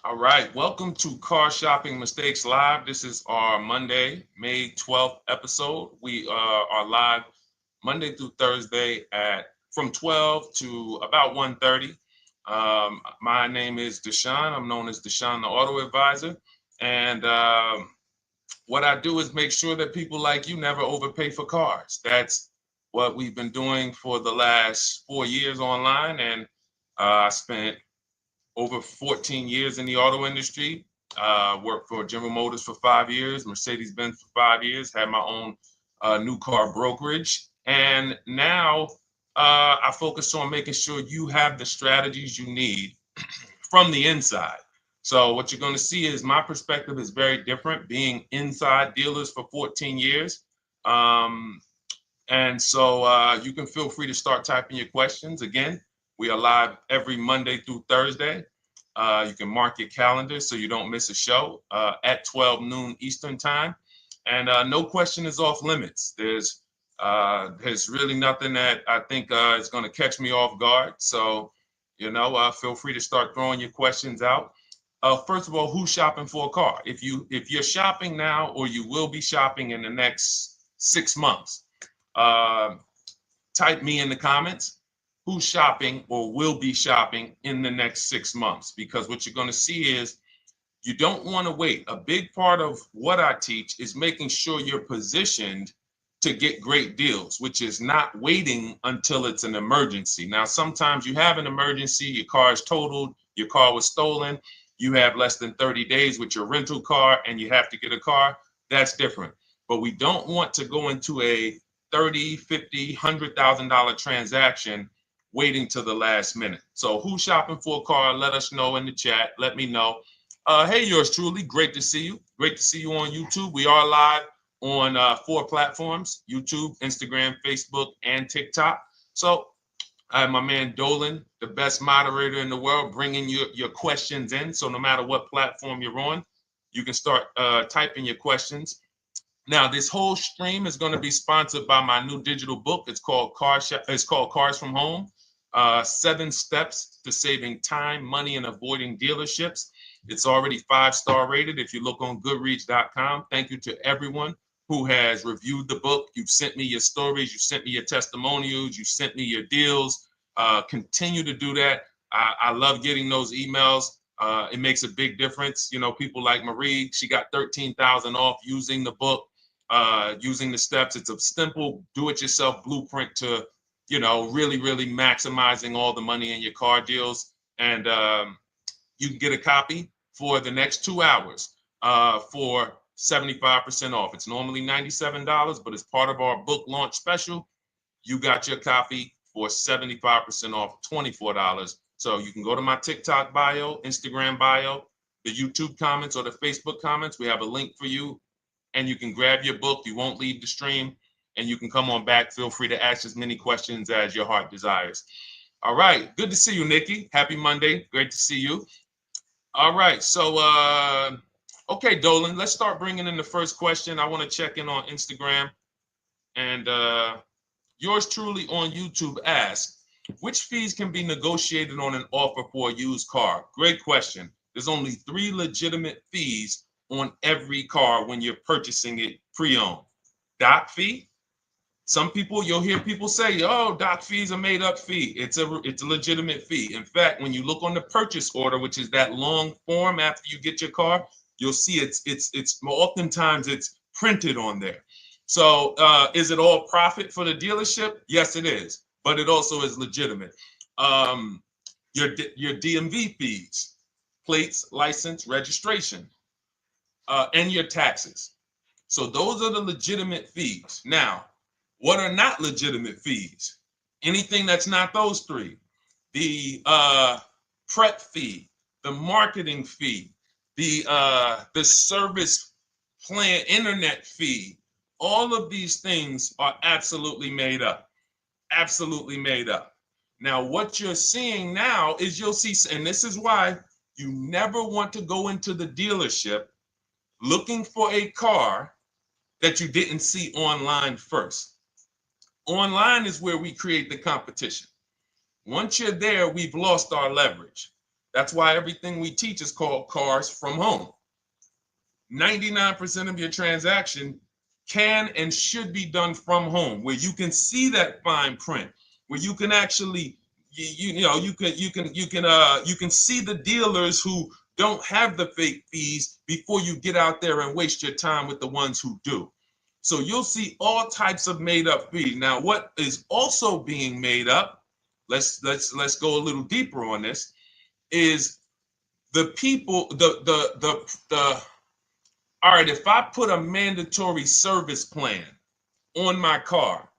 All right, welcome to Car Shopping Mistakes Live. This is our Monday, May 12th episode. We are live Monday through Thursday at from 12 to about 1:30. My name is Deshone. I'm known as Deshone the Auto Advisor. And what I do is make sure that people like you never overpay for cars. That's what we've been doing for the last 4 years online. And I spent over 14 years in the auto industry. Worked for General Motors for 5 years, Mercedes-Benz for 5 years, had my own new car brokerage. And now I focus on making sure you have the strategies you need from the inside. So what you're going to see is my perspective is very different, being inside dealers for 14 years. Um, and so you can feel free to start typing your questions. Again, we are live every Monday through Thursday. You can mark your calendar so you don't miss a show at 12 noon Eastern time. And no question is off limits. There's really nothing that I think is going to catch me off guard. So, feel free to start throwing your questions out. First of all, who's shopping for a car? If you're shopping now or you will be shopping in the next 6 months, uh, type me in the comments who's shopping or will be shopping in the next 6 months, because what you're going to see is you don't want to wait. A big part of what I teach is making sure you're positioned to get great deals, which is not waiting until it's an emergency. Now, sometimes you have an emergency, your car is totaled, your car was stolen, you have less than 30 days with your rental car and you have to get a car. That's different. But we don't want to go into a 30, 50, $100,000 transaction waiting to the last minute. So who's shopping for a car? Let us know in the chat. Let me know. Hey, yours truly. Great to see you. Great to see you on YouTube. We are live on 4 platforms: YouTube, Instagram, Facebook, and TikTok. So I have my man Dolan, the best moderator in the world, bringing your questions in. So no matter what platform you're on, you can start typing your questions. Now, this whole stream is going to be sponsored by my new digital book. It's called Cars from Home: 7 Steps to Saving Time, Money, and Avoiding Dealerships. It's already 5-star rated. If you look on Goodreads.com, thank you to everyone who has reviewed the book. You've sent me your stories. You sent me your testimonials. You sent me your deals. Continue to do that. I love getting those emails. It makes a big difference. People like Marie, she got 13,000 off using the book, using the steps. It's a simple do-it-yourself blueprint to, really, really maximizing all the money in your car deals. And you can get a copy for the next 2 hours for 75% off. It's normally $97, but as part of our book launch special, you got your copy for 75% off, $24. So you can go to my TikTok bio, Instagram bio, the YouTube comments, or the Facebook comments. We have a link for you, and you can grab your book. You won't leave the stream, and you can come on back. Feel free to ask as many questions as your heart desires. All right. Good to see you, Nikki. Happy Monday. Great to see you. All right. So, okay, Dolan, let's start bringing in the first question. I want to check in on Instagram. And yours truly on YouTube asks, which fees can be negotiated on an offer for a used car? Great question. There's only 3 legitimate fees on every car when you're purchasing it pre-owned. Doc fee. Some people, you'll hear people say, "Oh, doc fees a made-up fee." It's a legitimate fee. In fact, when you look on the purchase order, which is that long form after you get your car, you'll see it's oftentimes it's printed on there. So is it all profit for the dealership? Yes, it is, but it also is legitimate. Um, your DMV fees, plates, license, registration, and your taxes. So those are the legitimate fees. Now, what are not legitimate fees? Anything that's not those 3. The prep fee, the marketing fee, the service plan, internet fee. All of these things are absolutely made up. Absolutely made up. Now, what you're seeing now is you'll see, and this is why you never want to go into the dealership looking for a car that you didn't see online first. Online is where we create the competition. Once you're there, we've lost our leverage. That's why everything we teach is called Cars from Home. 99% of your transaction can and should be done from home, where you can see that fine print, where you can actually you can see the dealers who don't have the fake fees before you get out there and waste your time with the ones who do. So you'll see all types of made up fees. Now, what is also being made up, let's go a little deeper on this, is the people, the all right, if I put a mandatory service plan on my car,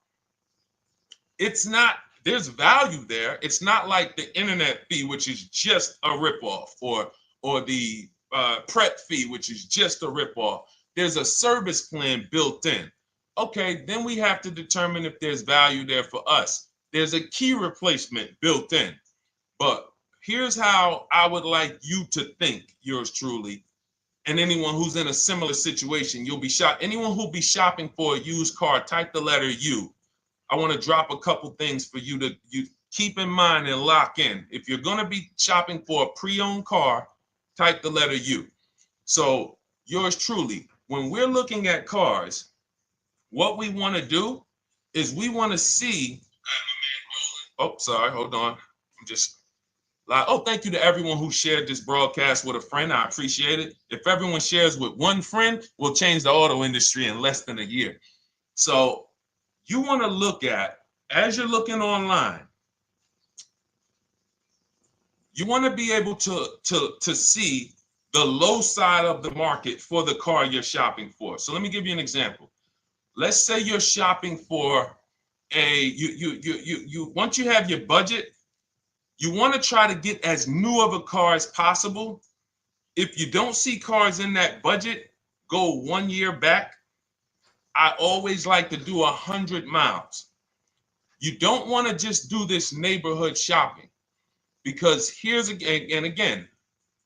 it's not, there's value there. It's not like the internet fee, which is just a ripoff, or the prep fee, which is just a ripoff. There's a service plan built in. Okay, then we have to determine if there's value there for us. There's a key replacement built in. But here's how I would like you to think, yours truly, and anyone who's in a similar situation. You'll be shocked. Anyone who'll be shopping for a used car, type the letter U. I want to drop a couple things for you to keep in mind and lock in. If you're going to be shopping for a pre-owned car, type the letter U. So yours truly, when we're looking at cars, what we want to do is we want to see, oh, sorry, hold on. I'm just, oh, thank you to everyone who shared this broadcast with a friend. I appreciate it. If everyone shares with one friend, we'll change the auto industry in less than a year. So you want to look at, as you're looking online, you want to be able to see the low side of the market for the car you're shopping for. So let me give you an example. Let's say you're shopping for once you have your budget, you want to try to get as new of a car as possible. If you don't see cars in that budget, go 1 year back. I always like to do 100 miles. You don't want to just do this neighborhood shopping, because here's again,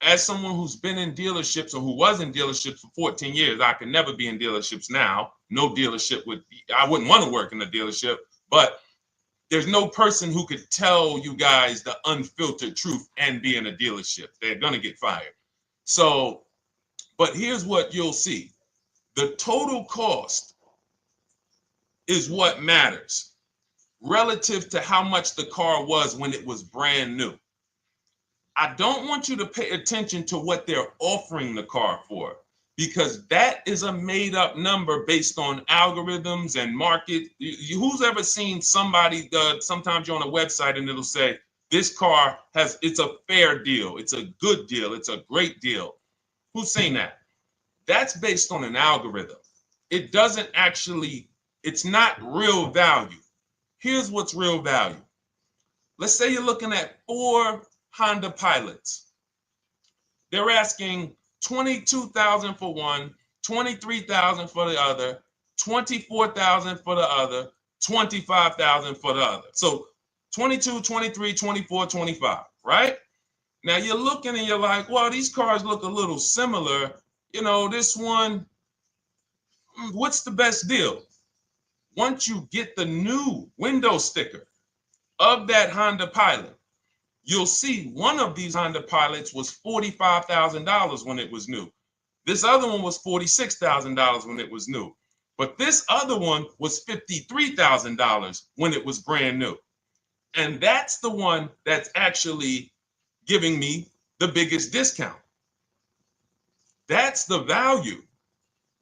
as someone who's been in dealerships or who was in dealerships for 14 years, I can never be in dealerships now. No dealership I wouldn't want to work in a dealership, but there's no person who could tell you guys the unfiltered truth and be in a dealership. They're going to get fired. So, but here's what you'll see. The total cost is what matters relative to how much the car was when it was brand new. I don't want you to pay attention to what they're offering the car for, because that is a made up number based on algorithms and market. Who's ever seen somebody, sometimes you're on a website and it'll say, this car it's a fair deal, it's a good deal, it's a great deal. Who's seen that? That's based on an algorithm. It doesn't actually, it's not real value. Here's what's real value. Let's say you're looking at 4 Honda Pilots. They're asking $22,000 for one, $23,000 for the other, $24,000 for the other, $25,000 for the other. So 22, 23, 24, 25, right? Now you're looking and you're like, well, these cars look a little similar. You know, this one, what's the best deal? Once you get the new window sticker of that Honda Pilot, you'll see one of these Honda Pilots was $45,000 when it was new. This other one was $46,000 when it was new. But this other one was $53,000 when it was brand new. And that's the one that's actually giving me the biggest discount. That's the value.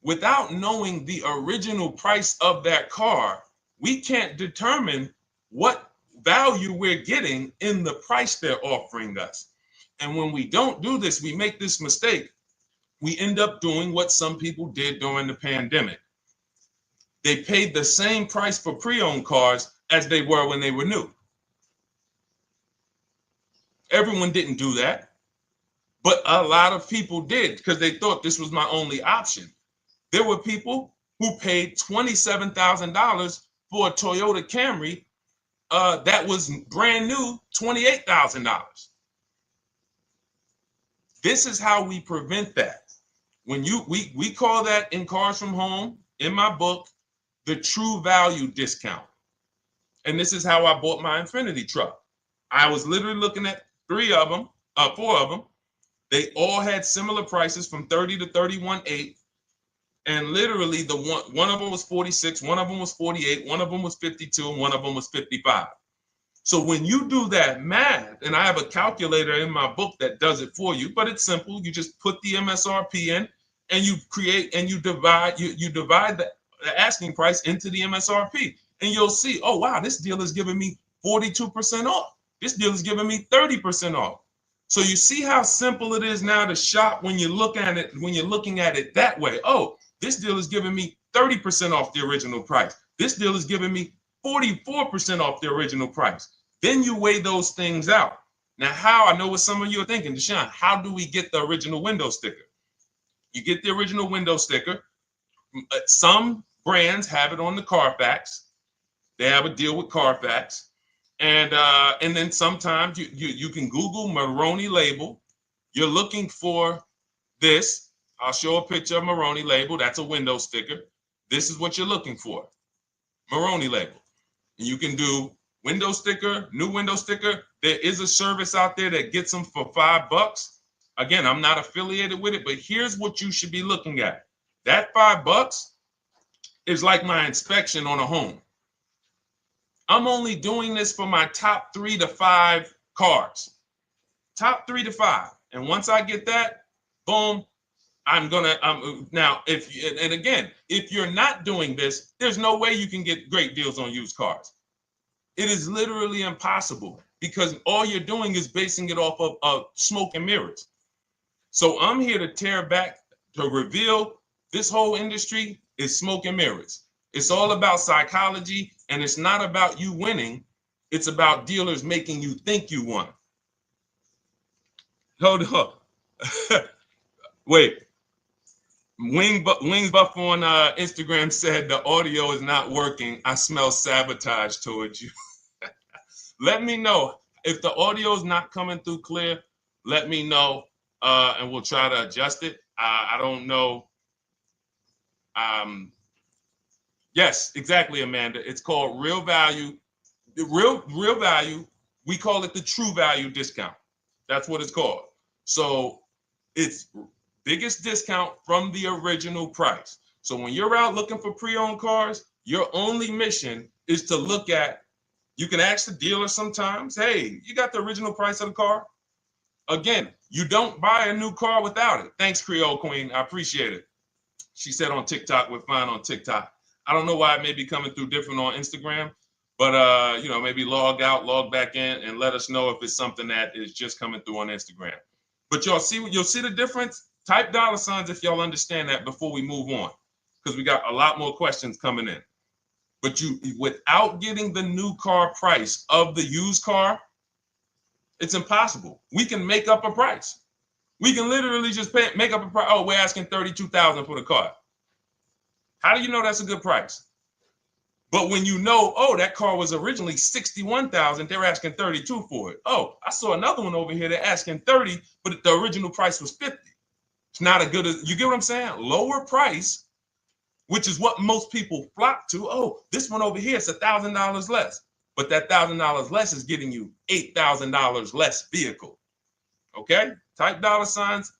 Without knowing the original price of that car, we can't determine what value we're getting in the price they're offering us. And when we don't do this, we make this mistake. We end up doing what some people did during the pandemic. They paid the same price for pre-owned cars as they were when they were new. Everyone didn't do that, but a lot of people did because they thought this was my only option. There were people who paid $27,000 for a Toyota Camry that was brand new, $28,000. This is how we prevent that. When we call that in Cars from Home, in my book, the true value discount. And this is how I bought my Infiniti truck. I was literally looking at 3 of them. 4 of them. They all had similar prices from 30 to 31.8. And literally one of them was 46, one of them was 48, one of them was 52, and one of them was 55. So when you do that math, and I have a calculator in my book that does it for you, but it's simple. You just put the MSRP in and you create and you divide the asking price into the MSRP. And you'll see, oh wow, this deal is giving me 42% off. This deal is giving me 30% off. So you see how simple it is now to shop when you look at it, when you're looking at it that way. Oh, this deal is giving me 30% off the original price. This deal is giving me 44% off the original price. Then you weigh those things out. Now, how? I know what some of you are thinking, Deshone, how do we get the original window sticker? You get the original window sticker. Some brands have it on the Carfax. They have a deal with Carfax. And then sometimes you can Google Maroney label. You're looking for this. I'll show a picture of Maroney label. That's a window sticker. This is what you're looking for. Maroney label. And you can do window sticker, new window sticker. There is a service out there that gets them for $5. Again, I'm not affiliated with it, but here's what you should be looking at. That $5 is like my inspection on a home. I'm only doing this for my top 3 to 5 cars. Top 3 to 5. And once I get that, boom, I'm gonna now if you're not doing this, there's no way you can get great deals on used cars. It is literally impossible because all you're doing is basing it off of smoke and mirrors. So I'm here to tear back, to reveal this whole industry is smoke and mirrors. It's all about psychology, and it's not about you winning. It's about dealers making you think you won. Hold up. Wait. Wings Buff on Instagram said the audio is not working. I smell sabotage towards you. Let me know if the audio is not coming through clear. Let me know, and we'll try to adjust it. I don't know. Yes, exactly, Amanda. It's called real value. Real value. We call it the true value discount. That's what it's called. So it's biggest discount from the original price. So when you're out looking for pre-owned cars, your only mission is to look at, you can ask the dealer sometimes, hey, you got the original price of the car? Again, you don't buy a new car without it. Thanks, Creole Queen. I appreciate it. She said on TikTok, we're fine on TikTok. I don't know why it may be coming through different on Instagram, but maybe log out, log back in, and let us know if it's something that is just coming through on Instagram. But you'll see the difference. Type $ if y'all understand that before we move on, because we got a lot more questions coming in. But without getting the new car price of the used car, it's impossible. We can make up a price. We can literally just make up a price. Oh, we're asking $32,000 for the car. How do you know that's a good price? But when you know, oh, that car was originally $61,000, they're asking $32,000 for it. Oh, I saw another one over here. They're asking $30,000, but the original price was $50,000. It's not a good, you get what I'm saying? Lower price, which is what most people flock to. Oh, this one over here is $1,000 less. But that $1,000 less is getting you $8,000 less vehicle. Okay? Type $.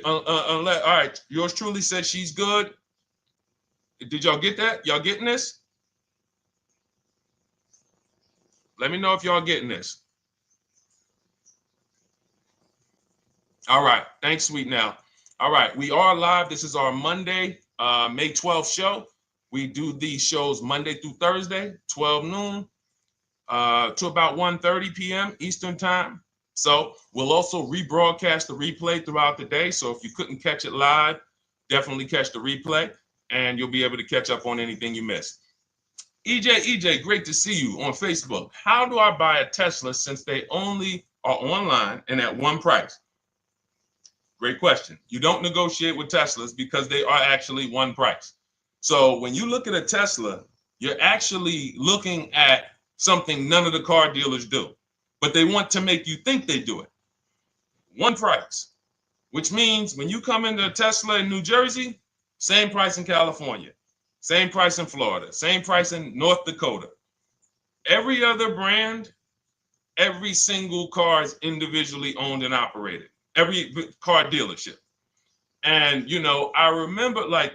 All right, yours truly said she's good. Did y'all get that? Y'all getting this? Let me know if y'all getting this. All right. Thanks, Sweet Now. All right. We are live. This is our Monday, May 12th show. We do these shows Monday through Thursday, 12 noon to about 1:30 p.m. Eastern time. So we'll also rebroadcast the replay throughout the day. So if you couldn't catch it live, definitely catch the replay and you'll be able to catch up on anything you missed. EJ, great to see you on Facebook. How do I buy a Tesla since they only are online and at one price? Great question. You don't negotiate with Teslas because they are actually one price. So when you look at a Tesla, you're actually looking at something none of the car dealers do, but they want to make you think they do it. One price, which means when you come into a Tesla in New Jersey, same price in California, same price in Florida, same price in North Dakota. Every other brand Every single car is individually owned and operated. Every car dealership. And, I remember like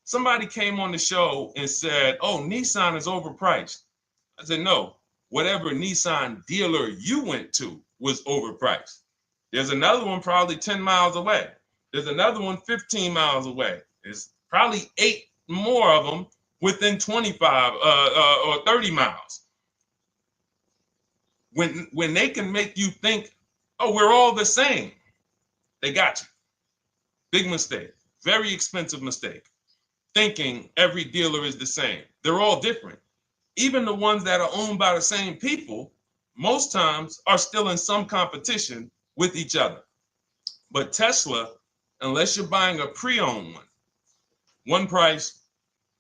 somebody came on the show and said, oh, Nissan is overpriced. I said, no, whatever Nissan dealer you went to was overpriced. There's another one probably 10 miles away. There's another one 15 miles away. There's probably 8 more of them within 25 or 30 miles. When they can make you think, oh, we're all the same, they got you. Big mistake. Very expensive mistake. Thinking every dealer is the same. They're all different. Even the ones that are owned by the same people, most times are still in some competition with each other. But Tesla, unless you're buying a pre-owned one price,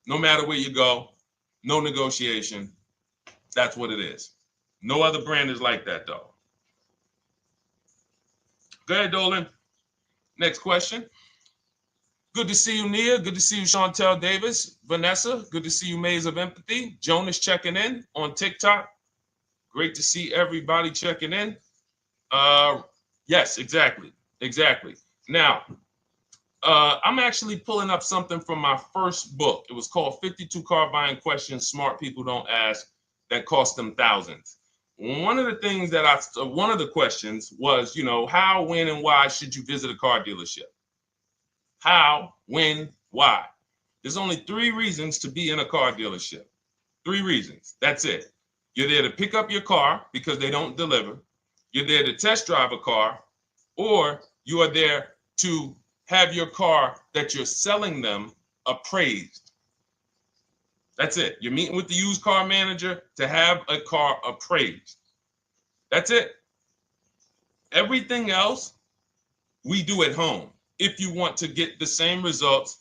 no matter where you go, no negotiation. That's what it is. No other brand is like that, though. Go ahead, Dolan. Next question. Good to see you, Nia. Good to see you, Chantel Davis. Vanessa, good to see you, Maze of Empathy. Jonas checking in on TikTok. Great to see everybody checking in. Yes, exactly. Now, I'm actually pulling up something from my first book. It was called 52 Car Buying Questions Smart People Don't Ask that cost them thousands. One of the questions was, how, when, and why should you visit a car dealership? How, when, why? There's only 3 reasons to be in a car dealership. 3 reasons. That's it. You're there to pick up your car because they don't deliver. You're there to test drive a car, or you are there to have your car that you're selling them appraised. That's it. You're meeting with the used car manager to have a car appraised. That's it. Everything else we do at home if you want to get the same results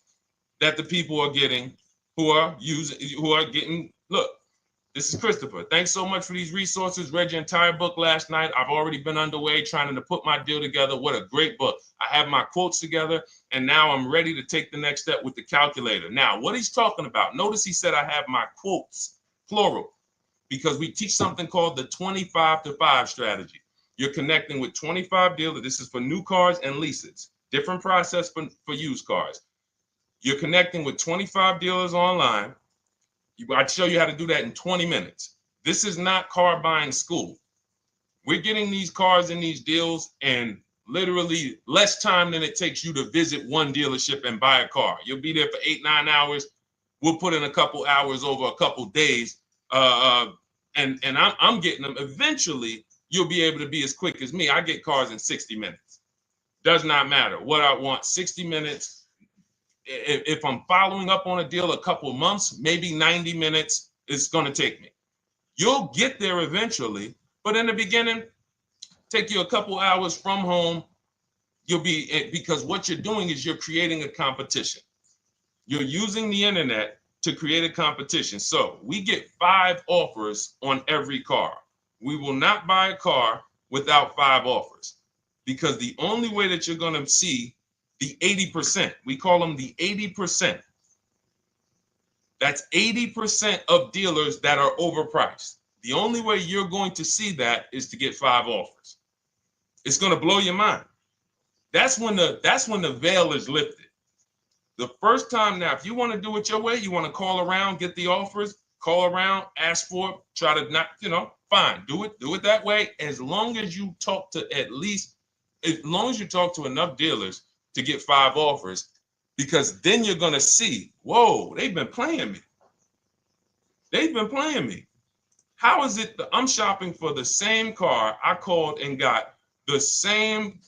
that the people are getting who are getting. Look, this is Christopher. Thanks so much for these resources. Read your entire book last night. I've already been underway trying to put my deal together. What a great book. I have my quotes together, and now I'm ready to take the next step with the calculator. Now, what he's talking about, notice he said I have my quotes, plural, because we teach something called the 25 to 5 strategy. You're connecting with 25 dealers. This is for new cars and leases. Different process for used cars. You're connecting with 25 dealers online. I'd show you how to do that in 20 minutes. This is not car buying school. We're getting these cars and these deals in literally less time than it takes you to visit one dealership and buy a car. You'll be there for 8-9 hours. We'll put in a couple hours over a couple days. And I'm getting them. Eventually, you'll be able to be as quick as me. I get cars in 60 minutes. Does not matter what I want. 60 minutes. If I'm following up on a deal a couple months, maybe 90 minutes is going to take me. You'll get there eventually, but in the beginning, take you a couple hours from home. Because what you're doing is you're creating a competition. You're using the internet to create a competition. So we get 5 offers on every car. We will not buy a car without 5 offers, because the only way that you're going to see the 80%, we call them the 80%. That's 80% of dealers that are overpriced. The only way you're going to see that is to get 5 offers. It's going to blow your mind. That's when the veil is lifted. The first time now, if you want to do it your way, you want to call around, get the offers, call around, ask for it, try to not, fine, do it that way. As long as you talk to enough dealers to get 5 offers, because then you're going to see, whoa, they've been playing me. How is it that I'm shopping for the same car? I called and got the same.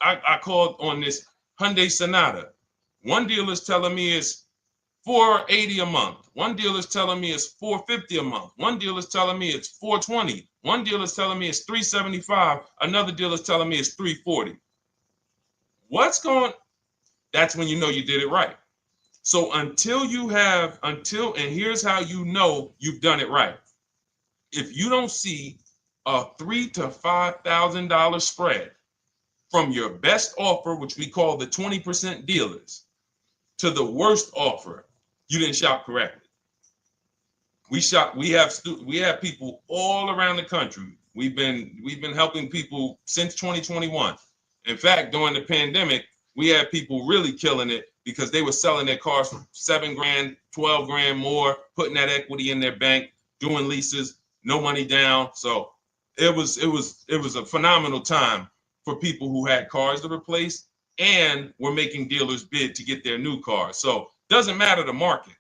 I called on this Hyundai Sonata. One dealer's telling me it's $480 a month. One dealer's telling me it's $450 a month. One dealer's telling me it's $420. One dealer's telling me it's $375. Another dealer's telling me it's $340. That's when you know you did it right. So and here's how you know you've done it right. If you don't see a $3,000 to $5,000 spread from your best offer, which we call the 20% dealers, to the worst offer, you didn't shop correctly. We have people all around the country. We've been helping people since 2021. In fact, during the pandemic, we had people really killing it because they were selling their cars for 7 grand, 12 grand more, putting that equity in their bank, doing leases, no money down. So it was a phenomenal time for people who had cars to replace and were making dealers bid to get their new cars. So doesn't matter the market.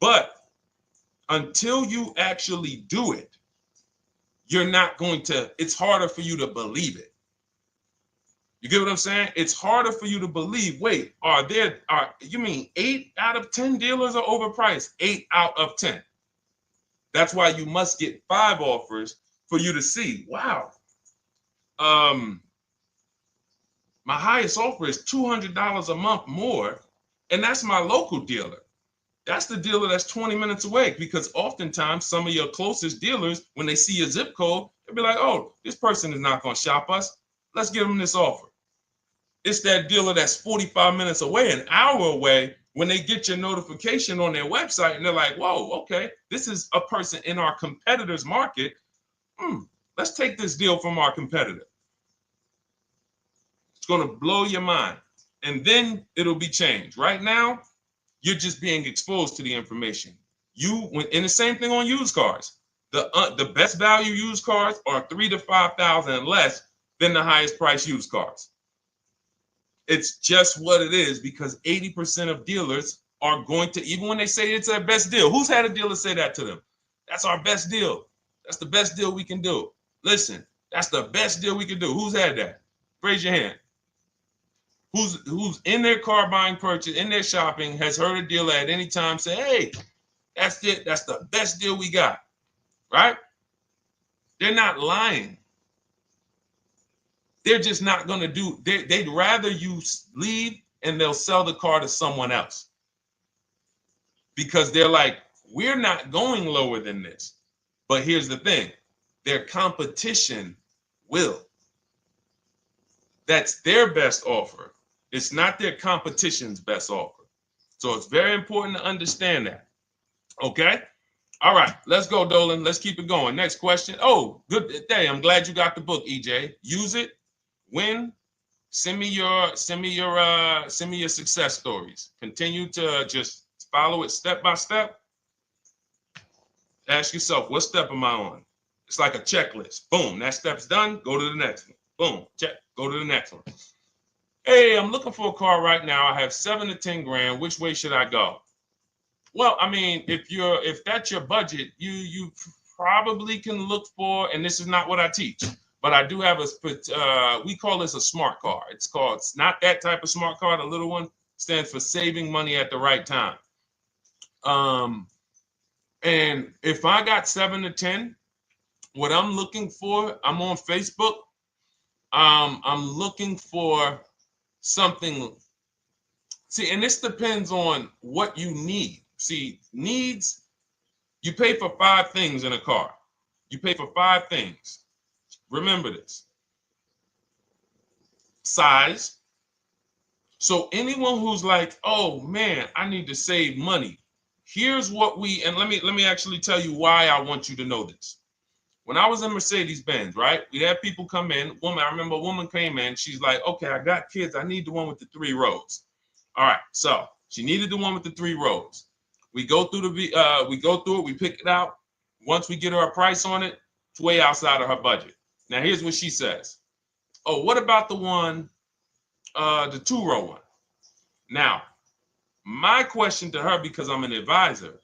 But until you actually do it, you're not going to, it's harder for you to believe it. You get what I'm saying? It's harder for you to believe, wait, you mean 8 out of 10 dealers are overpriced? 8 out of 10. That's why you must get 5 offers for you to see, wow. My highest offer is $200 a month more, and that's my local dealer. That's the dealer that's 20 minutes away, because oftentimes some of your closest dealers, when they see your zip code, they'll be like, oh, this person is not going to shop us. Let's give them this offer. It's that dealer that's 45 minutes away, an hour away, when they get your notification on their website and they're like, whoa, okay, this is a person in our competitor's market. Let's take this deal from our competitor. It's going to blow your mind. And then it'll be changed. Right now, you're just being exposed to the information. And the same thing on used cars. The best value used cars are $3,000 to $5,000 less than the highest price used cars. It's just what it is, because 80% of dealers are going to, even when they say it's their best deal. Who's had a dealer say that to them? That's our best deal. That's the best deal we can do. Listen, that's the best deal we can do. Who's had that? Raise your hand. Who's in their car buying purchase, in their shopping, has heard a dealer at any time say, hey, that's it. That's the best deal we got, right? They're not lying. They're just not going to do, they'd rather you leave and they'll sell the car to someone else, because they're like, we're not going lower than this. But here's the thing, their competition will. That's their best offer. It's not their competition's best offer. So it's very important to understand that. Okay? All right, let's go, Dolan. Let's keep it going. Next question. Oh, good day. I'm glad you got the book, EJ. Use it. Win. Send me your success stories. Continue to just follow it step by step. Ask yourself, what step am I on? It's like a checklist. Boom, that step's done. Go to the next one. Boom, check. Go to the next one. Hey, I'm looking for a car right now. I have 7 to 10 grand. Which way should I go? Well, I mean, if that's your budget, you probably can look for, and this is not what I teach, but I do have we call this a smart car. It's not that type of smart car. The little one stands for saving money at the right time. And if I got 7 to 10, what I'm looking for, I'm on Facebook. I'm looking for something. See, and this depends on what you need. See, needs, you pay for 5 things in a car. You pay for 5 things. Remember this. Size. So anyone who's like, oh man, I need to save money. Here's what and let me actually tell you why I want you to know this. When I was in Mercedes-Benz, right? We had people come in. I remember a woman came in. She's like, okay, I got kids. I need the one with the 3 rows. All right. So she needed the one with the 3 rows. We go through it. We pick it out. Once we get her a price on it, it's way outside of her budget. Now, here's what she says. Oh, what about the one, the 2-row one? Now, my question to her, because I'm an advisor,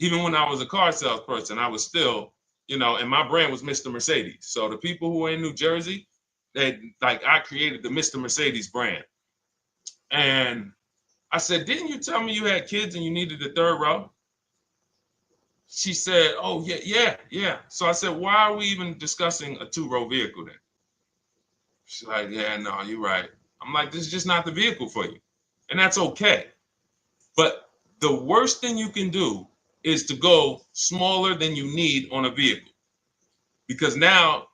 even when I was a car salesperson, I was still, and my brand was Mr. Mercedes. So the people who are in New Jersey, I created the Mr. Mercedes brand. And I said, didn't you tell me you had kids and you needed the 3rd row? She said, oh, yeah. So I said, why are we even discussing a 2-row vehicle then? She's like, yeah, no, you're right. I'm like, this is just not the vehicle for you. And that's okay. But the worst thing you can do is to go smaller than you need on a vehicle, because now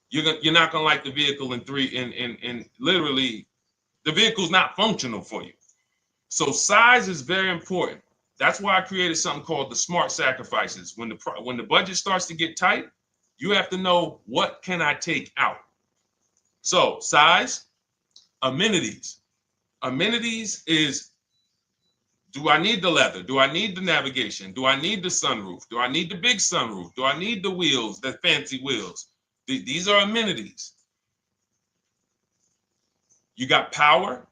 you're not gonna like the vehicle in literally the vehicle's not functional for you. So size is very important. That's why I created something called the smart sacrifices. When the budget starts to get tight, You have to know, what can I take out? So size, amenities. Amenities is, do I need the leather? Do I need the navigation? Do I need the sunroof? Do I need the big sunroof? Do I need the wheels, the fancy wheels? These are amenities. You got power.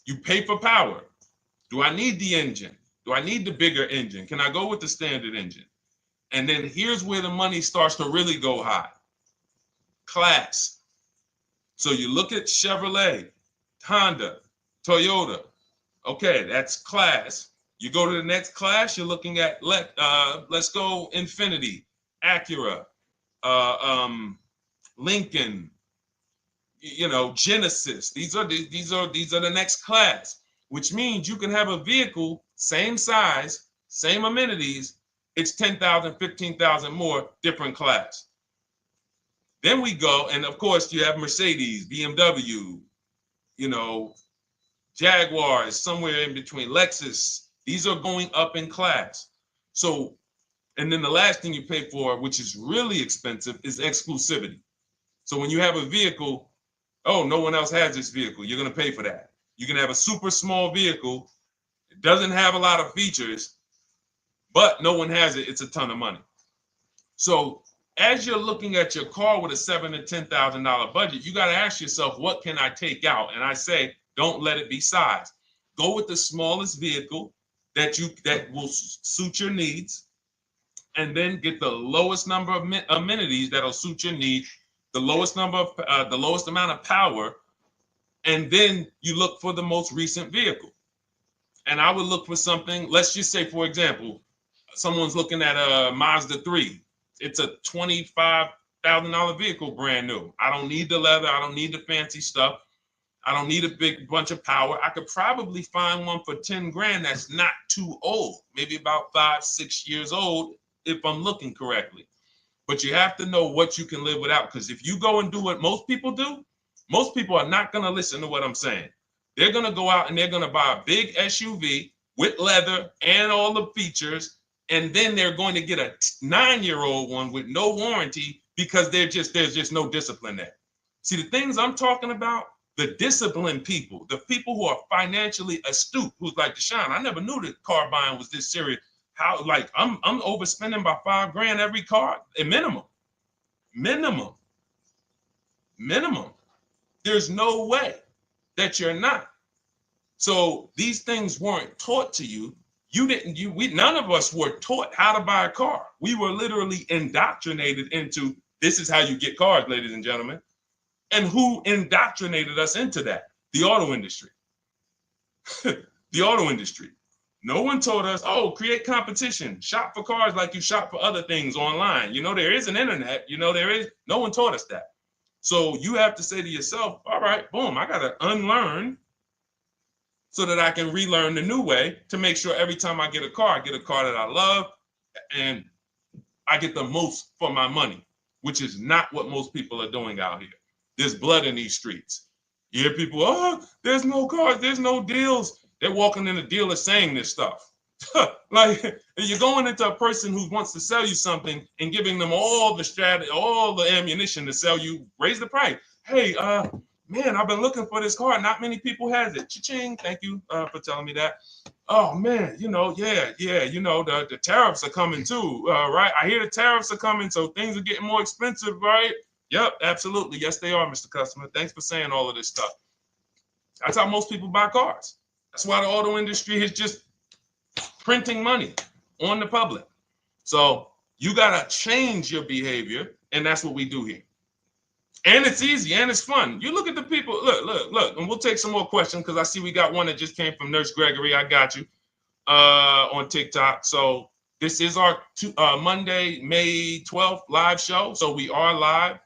You pay for power. Do I need the engine? Do I need the bigger engine? Can I go with the standard engine? And then here's where the money starts to really go high. Class. So you look at Chevrolet, Honda, Toyota. Okay, that's class. You go to the next class, you're looking at, let's go Infiniti, Acura, Lincoln, Genesis. These are the next class, which means you can have a vehicle, same size, same amenities. It's 10,000, 15,000 more, different class. Then we go, and of course you have Mercedes, BMW, Jaguars, somewhere in between, Lexus. These are going up in class. So, and then the last thing you pay for, which is really expensive, is exclusivity. So when you have a vehicle, oh, no one else has this vehicle, you're going to pay for that. You can have a super small vehicle, it doesn't have a lot of features, but no one has it, it's a ton of money. So as you're looking at your car with a $7,000 to $10,000 budget, you got to ask yourself, what can I take out? And I say, don't let it be size. Go with the smallest vehicle that will suit your needs, and then get the lowest number of amenities that'll suit your needs, the lowest amount of power, and then you look for the most recent vehicle. And I would look for something, let's just say, for example, someone's looking at a Mazda 3. It's a $25,000 vehicle, brand new. I don't need the leather. I don't need the fancy stuff. I don't need a big bunch of power. I could probably find one for 10 grand that's not too old, maybe about 5-6 years old, if I'm looking correctly. But you have to know what you can live without, because if you go and do what most people do, most people are not going to listen to what I'm saying. They're going to go out and they're going to buy a big SUV with leather and all the features, and then they're going to get a 9-year-old one with no warranty because there's just no discipline there. See, the things I'm talking about, the disciplined people, the people who are financially astute, who's like, Deshone, I never knew that car buying was this serious. How, like, I'm overspending by $5 grand every car, a minimum. There's no way that you're not. So these things weren't taught to you. None of us were taught how to buy a car. We were literally indoctrinated into, this is how you get cars, ladies and gentlemen. And who indoctrinated us into that? The auto industry. The auto industry. No one told us, oh, create competition, shop for cars like you shop for other things online. There is an internet, no one taught us that. So you have to say to yourself, all right, boom, I got to unlearn so that I can relearn the new way to make sure every time I get a car that I love and I get the most for my money, which is not what most people are doing out here. There's blood in these streets. You hear people, oh, there's no cars, there's no deals. They're walking in a dealer saying this stuff. Like, you're going into a person who wants to sell you something and giving them all the strategy, all the ammunition to sell you, raise the price. Hey, man, I've been looking for this car. Not many people has it. Cha-ching, thank you for telling me that. Oh man, the tariffs are coming too, right? I hear the tariffs are coming, so things are getting more expensive, right? Yep, absolutely. Yes, they are, Mr. Customer. Thanks for saying all of this stuff. That's how most people buy cars. That's why the auto industry is just printing money on the public. So you got to change your behavior, and that's what we do here. And it's easy and it's fun. You look at the people, look, and we'll take some more questions because I see we got one that just came from Nurse Gregory. I got you on TikTok. So this is our Monday, May 12th live show. So we are live.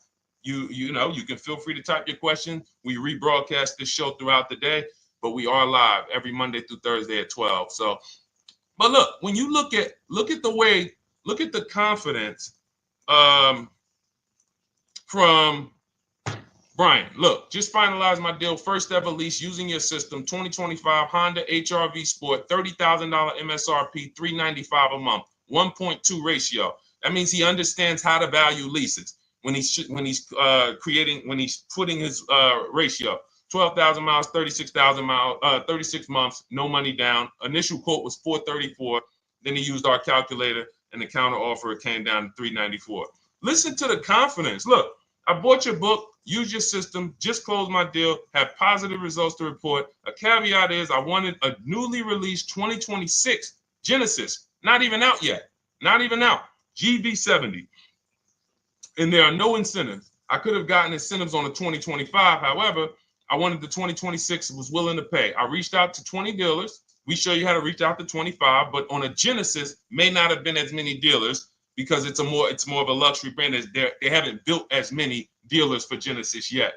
You can feel free to type your question. We rebroadcast this show throughout the day, but we are live every Monday through Thursday at 12. So, but look, when you look at the confidence from Brian, look, just finalized my deal. First ever lease using your system, 2025 Honda HR-V Sport, $30,000 MSRP, $395 a month, 1.2 ratio. That means he understands how to value leases when he's putting his ratio. 12,000 miles, 36,000 miles, 36 months, no money down. Initial quote was 434. Then he used our calculator, and the counter offer came down to 394. Listen to the confidence. Look, I bought your book, use your system, just closed my deal, have positive results to report. A caveat is I wanted a newly released 2026 Genesis, not even out yet, not even out, GV70. And there are no incentives. I could have gotten incentives on the 2025. However, I wanted the 2026, was willing to pay. I reached out to 20 dealers. We show you how to reach out to 25, but on a Genesis, may not have been as many dealers because it's more of a luxury brand. They haven't built as many dealers for Genesis yet.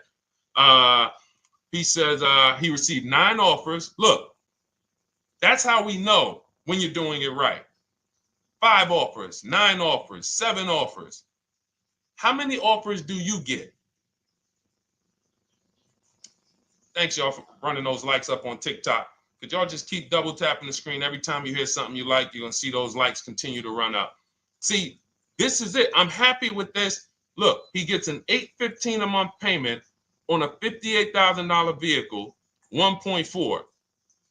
He says he received 9 offers. Look, that's how we know when you're doing it right. 5 offers, 9 offers, 7 offers. How many offers do you get? Thanks, y'all, for running those likes up on TikTok. Could y'all just keep double tapping the screen every time you hear something you like? You're going to see those likes continue to run up. See, this is it. I'm happy with this. Look, he gets an $815 a month payment on a $58,000 vehicle, 1.4.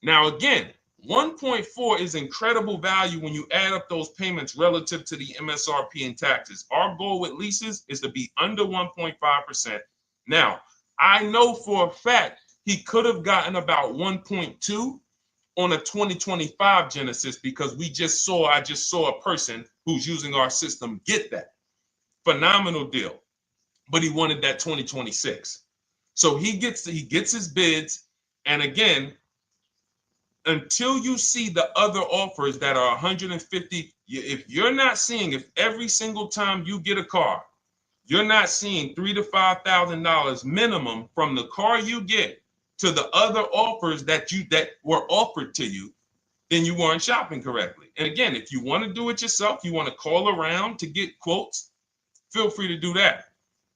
Now, again, 1.4 is incredible value when you add up those payments relative to the MSRP and taxes. Our goal with leases is to be under 1.5%. Now, I know for a fact he could have gotten about 1.2 on a 2025 Genesis because I just saw a person who's using our system get that. Phenomenal deal. But he wanted that 2026. So he gets his bids. And again, until you see the other offers that are 150, if every single time you get a car, you're not seeing $3,000 to $5,000 minimum from the car you get to the other offers that were offered to you, then you weren't shopping correctly. And again, if you want to do it yourself, you want to call around to get quotes, feel free to do that.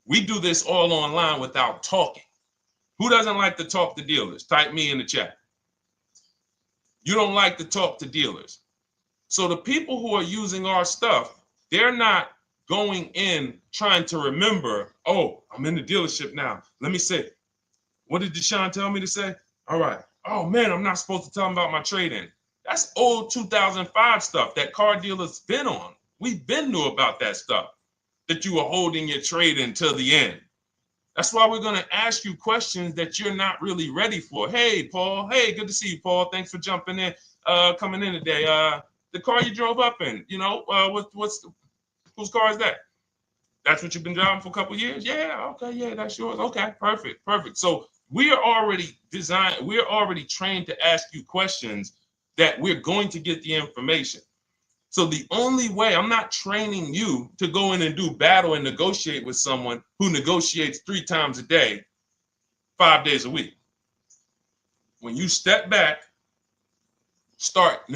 We do this all online without talking. Who doesn't like to talk to dealers? Type me in the chat. You don't like to talk to dealers. So the people who are using our stuff, they're not going in trying to remember, oh, I'm in the dealership now. Let me say, what did Deshone tell me to say? All right. Oh, man, I'm not supposed to tell them about my trade-in. That's old 2005 stuff that car dealers been on. We've been knew about that stuff, that you were holding your trade-in till the end. That's why we're going to ask you questions that you're not really ready for. Hey, Paul. Hey, good to see you, Paul. Thanks for jumping in, coming in today. The car you drove up in, whose car is that? That's what you've been driving for a couple of years? Yeah, okay, yeah, that's yours. Okay, perfect. So we are already trained to ask you questions that we're going to get the information. So the only way, I'm not training you to go in and do battle and negotiate with someone who negotiates 3 times a day, 5 days a week. When you step back, start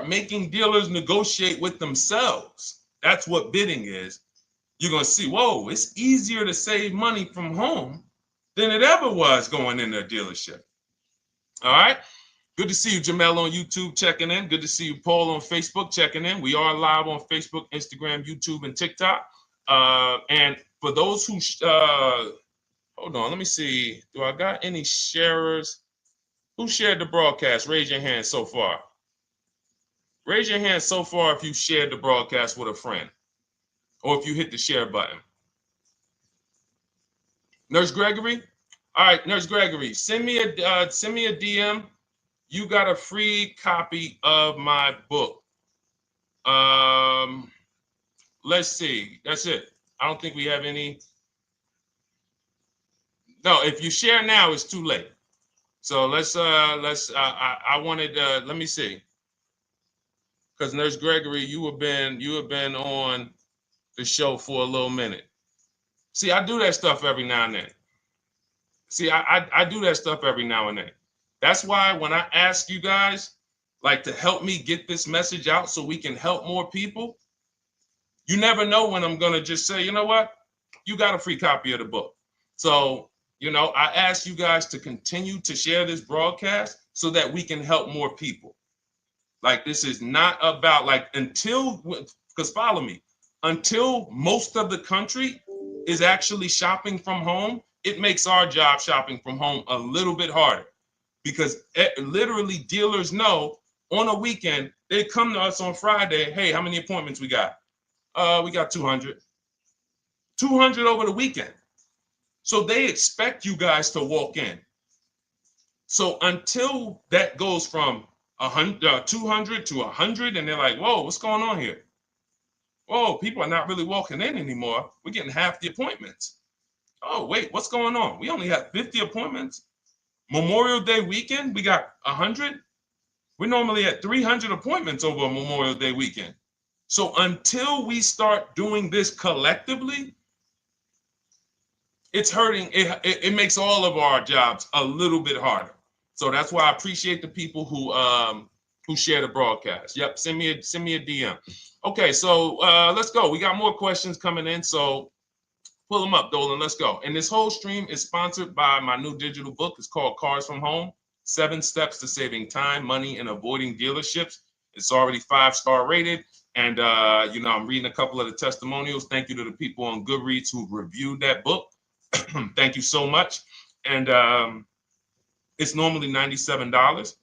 making dealers negotiate with themselves. That's what bidding is. You're going to see, whoa, it's easier to save money from home than it ever was going into a dealership. All right. Good to see you, Jamel, on YouTube checking in. Good to see you, Paul, on Facebook checking in. We are live on Facebook, Instagram, YouTube, and TikTok. And for those who, hold on, let me see. Do I got any sharers? Who shared the broadcast? Raise your hand so far. Raise your hand so far if you shared the broadcast with a friend or if you hit the share button. Nurse Gregory? All right, Nurse Gregory, send me a DM. You got a free copy of my book. Let's see. That's it. I don't think we have any. No, if you share now, it's too late. So I wanted, let me see. Because Nurse Gregory, you have been on the show for a little minute. See, I do that stuff every now and then. I do that stuff every now and then. That's why when I ask you guys, like, to help me get this message out so we can help more people, you never know when I'm going to just say, you know what? You got a free copy of the book. So, I ask you guys to continue to share this broadcast so that we can help more people. Like, this is not about, because follow me. until most of the country is actually shopping from home, it makes our job shopping from home a little bit harder, because literally dealers know on a weekend, they come to us on Friday, hey, how many appointments we got? We got 200. 200 over the weekend. So they expect you guys to walk in. So until that goes from 200 to 100, and they're like, whoa, what's going on here? Whoa, people are not really walking in anymore. We're getting half the appointments. Oh, wait, what's going on? We only have 50 appointments. Memorial Day weekend, we got 100. We're normally at 300 appointments over a Memorial Day weekend. So until we start doing this collectively, it's hurting. It makes all of our jobs a little bit harder. So that's why I appreciate the people who share the broadcast. Yep, send me a DM. Okay, so let's go. We got more questions coming in, so pull them up, Dolan. Let's go. And this whole stream is sponsored by my new digital book. It's called Cars from Home: 7 Steps to Saving Time, Money, and Avoiding Dealerships. It's already 5-star rated. And I'm reading a couple of the testimonials. Thank you to the people on Goodreads who reviewed that book. Thank you so much. And it's normally $97,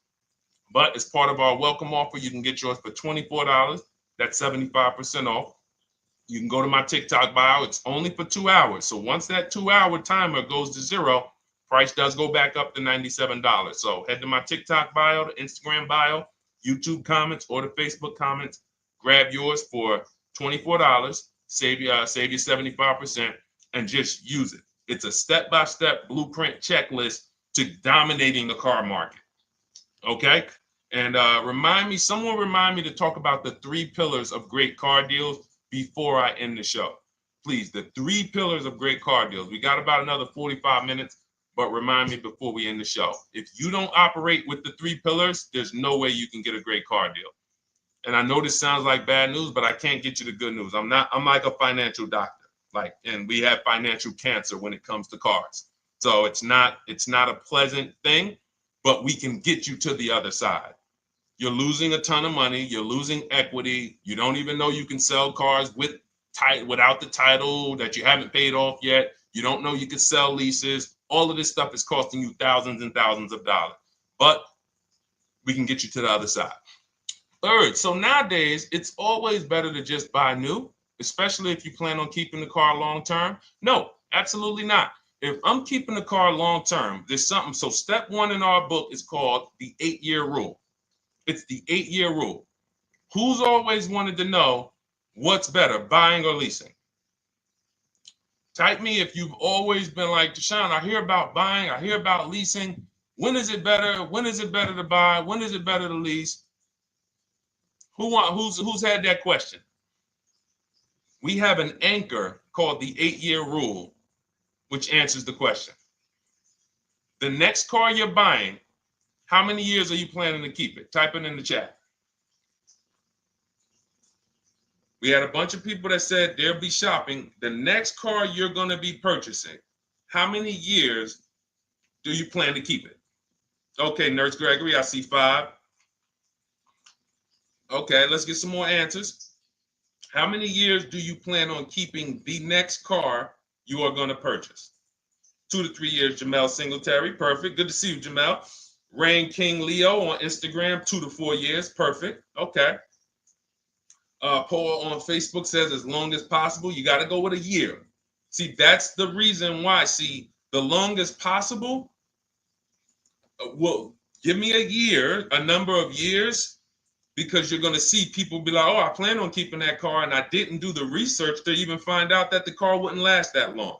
but as part of our welcome offer, you can get yours for $24. That's 75% off. You can go to my TikTok bio. It's only for 2 hours. So once that 2-hour timer goes to zero, price does go back up to $97. So head to my TikTok bio, the Instagram bio, YouTube comments, or the Facebook comments. Grab yours for $24. Save you 75%, and just use it. It's a step-by-step blueprint checklist to dominating the car market. Okay? And someone remind me to talk about the 3 pillars of great car deals before I end the show. Please, the 3 pillars of great car deals. We got about another 45 minutes, but remind me before we end the show. If you don't operate with the 3 pillars, there's no way you can get a great car deal. And I know this sounds like bad news, but I can't get you the good news. I'm like a financial doctor. And we have financial cancer when it comes to cars. So it's not a pleasant thing, but we can get you to the other side. You're losing a ton of money. You're losing equity. You don't even know you can sell cars without the title that you haven't paid off yet. You don't know you can sell leases. All of this stuff is costing you thousands and thousands of dollars. But we can get you to the other side. Third, so nowadays, it's always better to just buy new, especially if you plan on keeping the car long term. No, absolutely not. If I'm keeping the car long term, there's something. So step 1 in our book is called the 8-year rule. It's the 8-year rule. Who's always wanted to know what's better, buying or leasing? Type me if you've always been like, Deshone, I hear about buying, I hear about leasing. When is it better? When is it better to buy? When is it better to lease? Who's had that question? We have an anchor called the 8-year rule, which answers the question. The next car you're buying, how many years are you planning to keep it? Type it in the chat. We had a bunch of people that said they'll be shopping. The next car you're going to be purchasing, how many years do you plan to keep it? Okay, Nurse Gregory, I see 5. Okay, let's get some more answers. How many years do you plan on keeping the next car you are going to purchase? 2 to 3 years, Jamel Singletary. Perfect. Good to see you, Jamel. Rain King Leo on Instagram, 2 to 4 years. Perfect. Okay. Paul on Facebook says as long as possible. You got to go with a year. See, that's the reason why. See, the longest possible, well, give me a year, a number of years, because you're going to see people be like, oh, I plan on keeping that car, and I didn't do the research to even find out that the car wouldn't last that long.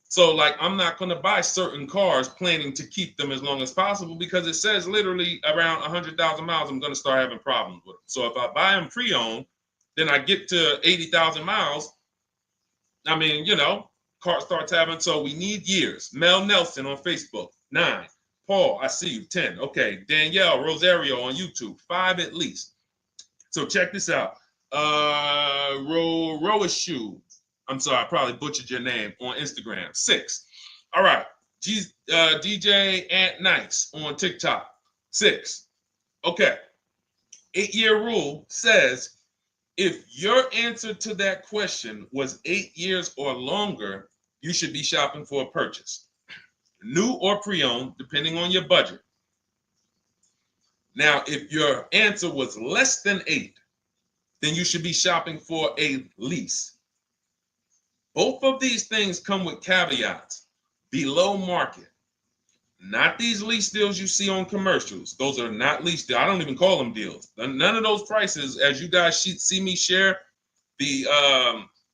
So, I'm not going to buy certain cars planning to keep them as long as possible, because it says literally around 100,000 miles, I'm going to start having problems with them. So if I buy them pre-owned, then I get to 80,000 miles. I mean, car starts having, so we need years. Mel Nelson on Facebook, 9. Paul, I see you, 10. Okay, Danielle Rosario on YouTube, 5 at least. So check this out. Roishu, I'm sorry, I probably butchered your name, on Instagram, 6. All right, DJ Ant Nice on TikTok, 6. Okay, 8-year rule says If your answer to that question was 8 years or longer, you should be shopping for a purchase, new or pre-owned, depending on your budget. Now, if your answer was less than 8, then you should be shopping for a lease. Both of these things come with caveats. Below market. Not these lease deals you see on commercials. Those are not lease deals. I don't even call them deals. None of those prices, as you guys see me share the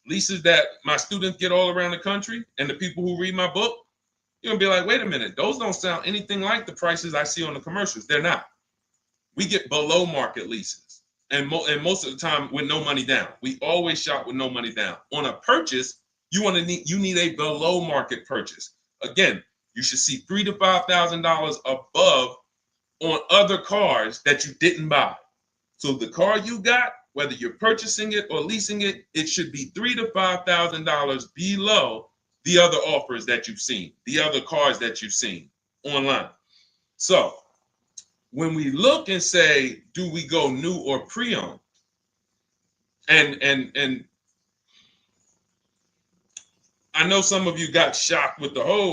leases that my students get all around the country and the people who read my book, you're going to be like, wait a minute. Those don't sound anything like the prices I see on the commercials. They're not. We get below market leases. And most of the time with no money down. We always shop with no money down. On a purchase, you need a below market purchase. Again, you should see $3,000 to $5,000 above on other cars that you didn't buy. So the car you got, whether you're purchasing it or leasing it, it should be $3,000 to $5,000 below the other offers that you've seen, the other cars that you've seen online. So when we look and say, do we go new or pre-owned? And I know some of you got shocked with the who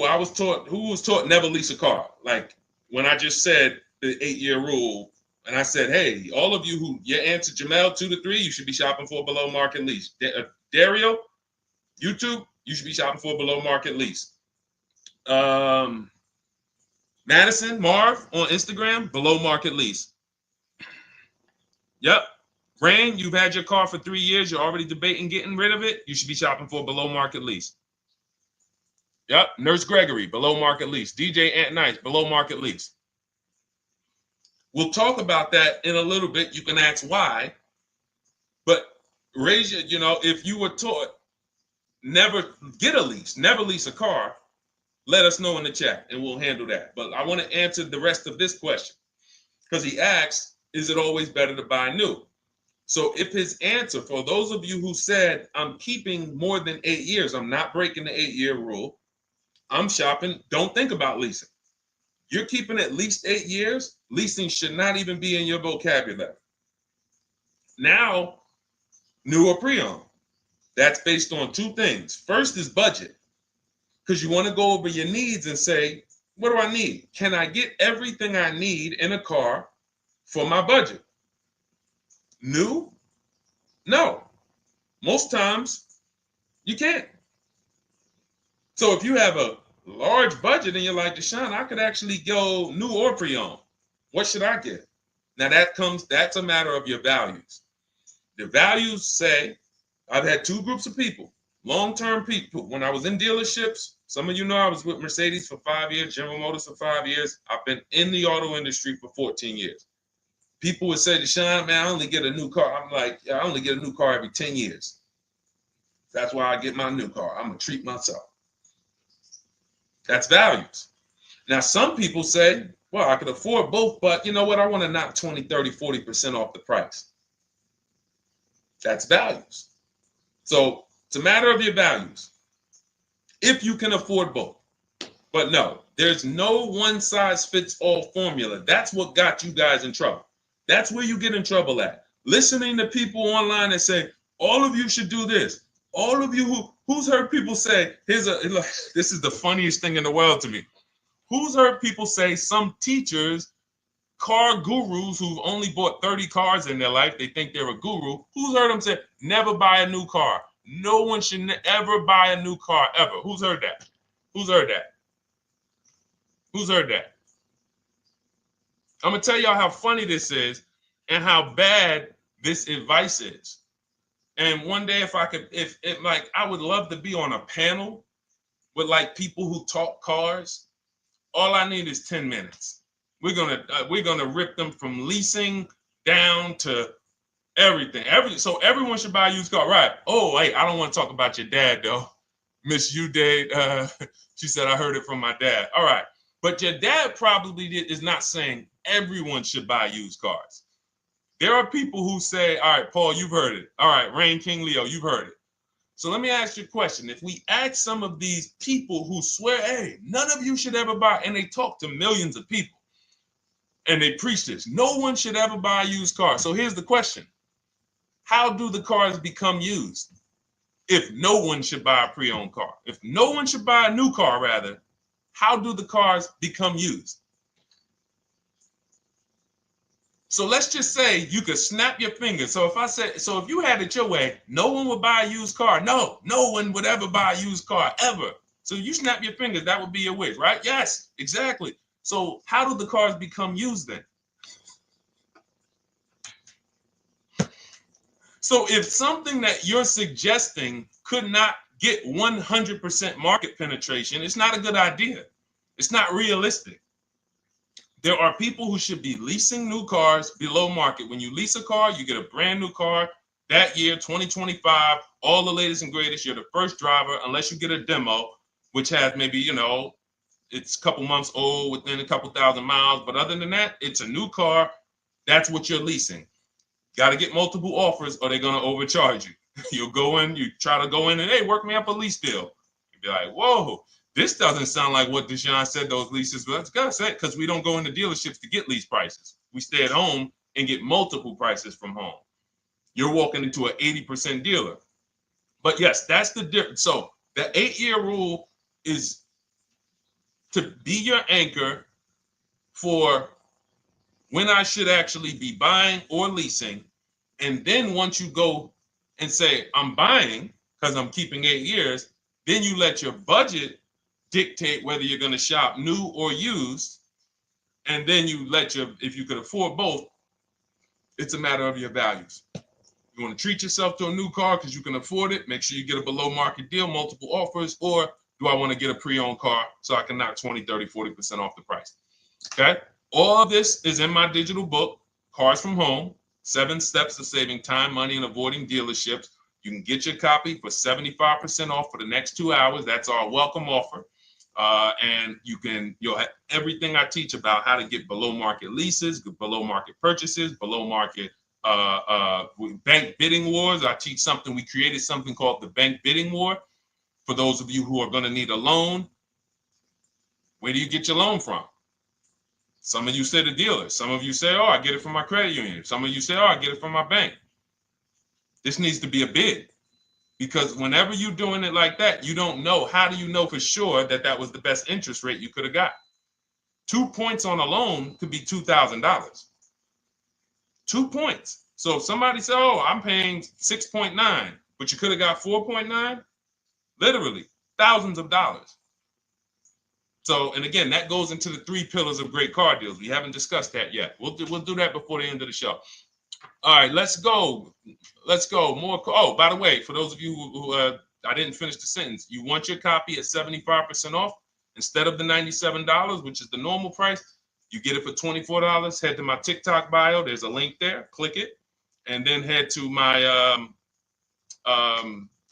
was taught never lease a car. Like when I just said the 8-year rule, and I said, hey, all of you who your answer Jamel 2 to 3, you should be shopping for a below market lease. Dario, YouTube, you should be shopping for a below market lease. Madison, Marv on Instagram, below market lease. Yep. Rain, you've had your car for 3 years. You're already debating getting rid of it. You should be shopping for a below market lease. Yep. Nurse Gregory, below market lease. DJ Ant Nice, below market lease. We'll talk about that in a little bit. You can ask why. But raise your, if you were taught never get a lease, never lease a car, let us know in the chat and we'll handle that. But I want to answer the rest of this question because he asks, is it always better to buy new? So if his answer, for those of you who said, I'm keeping more than 8 years, I'm not breaking the 8-year rule, I'm shopping, don't think about leasing. You're keeping at least 8 years, leasing should not even be in your vocabulary. Now, new or pre-owned. That's based on 2 things. First is budget, because you want to go over your needs and say, what do I need? Can I get everything I need in a car for my budget? New? No. Most times, you can't. So if you have a large budget and you're like, Deshone, I could actually go new or pre-owned. What should I get? Now that's a matter of your values. The values say, I've had 2 groups of people, long-term people. When I was in dealerships, some of you know I was with Mercedes for 5 years, General Motors for 5 years. I've been in the auto industry for 14 years. People would say, Deshone, man, I only get a new car. I'm like, I only get a new car every 10 years. That's why I get my new car. I'm going to treat myself. That's values. Now, some people say, well, I could afford both, but you know what? I want to knock 20, 30, 40% off the price. That's values. So it's a matter of your values. If you can afford both. But no, there's no one-size-fits-all formula. That's what got you guys in trouble. That's where you get in trouble at. Listening to people online that say, all of you should do this. All of you who's heard people say, this is the funniest thing in the world to me. Who's heard people say, some teachers, car gurus who've only bought 30 cars in their life, they think they're a guru. Who's heard them say, never buy a new car? No one should ever buy a new car, ever. Who's heard that? Who's heard that? Who's heard that? I'm going to tell y'all how funny this is and how bad this advice is. And one day, if I would love to be on a panel with like people who talk cars. All I need is 10 minutes. We're gonna rip them from leasing down to everything. So everyone should buy a used car, right? Oh, wait, I don't want to talk about your dad though. Miss you did. She said I heard it from my dad. All right, but your dad probably is not saying everyone should buy used cars. There are people who say, all right, Paul, you've heard it. All right, Rain King Leo, you've heard it. So let me ask you a question. If we ask some of these people who swear, hey, none of you should ever buy, and they talk to millions of people, and they preach this, no one should ever buy a used car. So here's the question. how do the cars become used? If no one should buy a pre-owned car, if no one should buy a new car, rather, how do the cars become used? So let's just say you could snap your fingers. So if you had it your way, no one would buy a used car. No one would ever buy a used car, ever. So you snap your fingers, that would be your wish, right? Yes, exactly. So how do the cars become used then? So if something that you're suggesting could not get 100% market penetration, it's not a good idea. It's not realistic. There are people who should be leasing new cars below market. When you lease a car, you get a brand new car that year, 2025, all the latest and greatest. You're the first driver, unless you get a demo, which has maybe, it's a couple months old, within a couple thousand miles. But other than that, it's a new car. That's what you're leasing. Got to get multiple offers or they're going to overcharge you. You'll go in, you try to go in and, hey, work me up a lease deal. You'll be like, whoa, this doesn't sound like what Deshone said those leases were. That's gotta say, because we don't go into dealerships to get lease prices. We stay at home and get multiple prices from home. You're walking into an 80% dealer. But yes, that's the difference. So the 8-year rule is to be your anchor for when I should actually be buying or leasing. And then once you go and say, I'm buying because I'm keeping 8 years, then you let your budget dictate whether you're going to shop new or used. And then you let if you could afford both, it's a matter of your values. You want to treat yourself to a new car because you can afford it, make sure you get a below market deal, multiple offers, or do I want to get a pre-owned car so I can knock 20, 30, 40% off the price? Okay. All of this is in my digital book, Cars from Home, 7 Steps to Saving Time, Money, and Avoiding Dealerships. You can get your copy for 75% off for the next 2 hours. That's our welcome offer. And you'll have everything I teach about how to get below market leases, below market purchases, below market bank bidding wars. We created something called the bank bidding war. For those of you who are going to need a loan, where do you get your loan from? Some of you say the dealer. Some of you say, oh, I get it from my credit union. Some of you say, oh, I get it from my bank. This needs to be a bid. Because whenever you're doing it like that, you don't know. How do you know for sure that that was the best interest rate you could have got? 2 points on a loan could be $2,000. 2 points. So if somebody said, oh, I'm paying 6.9, but you could have got 4.9, literally thousands of dollars. So, and again, that goes into the 3 pillars of great car deals. We haven't discussed that yet. We'll do that before the end of the show. All right, let's go. More. Oh, by the way, for those of you who I didn't finish the sentence, you want your copy at 75% off instead of the $97, which is the normal price. You get it for $24. Head to my TikTok bio. There's a link there. Click it, and then head to my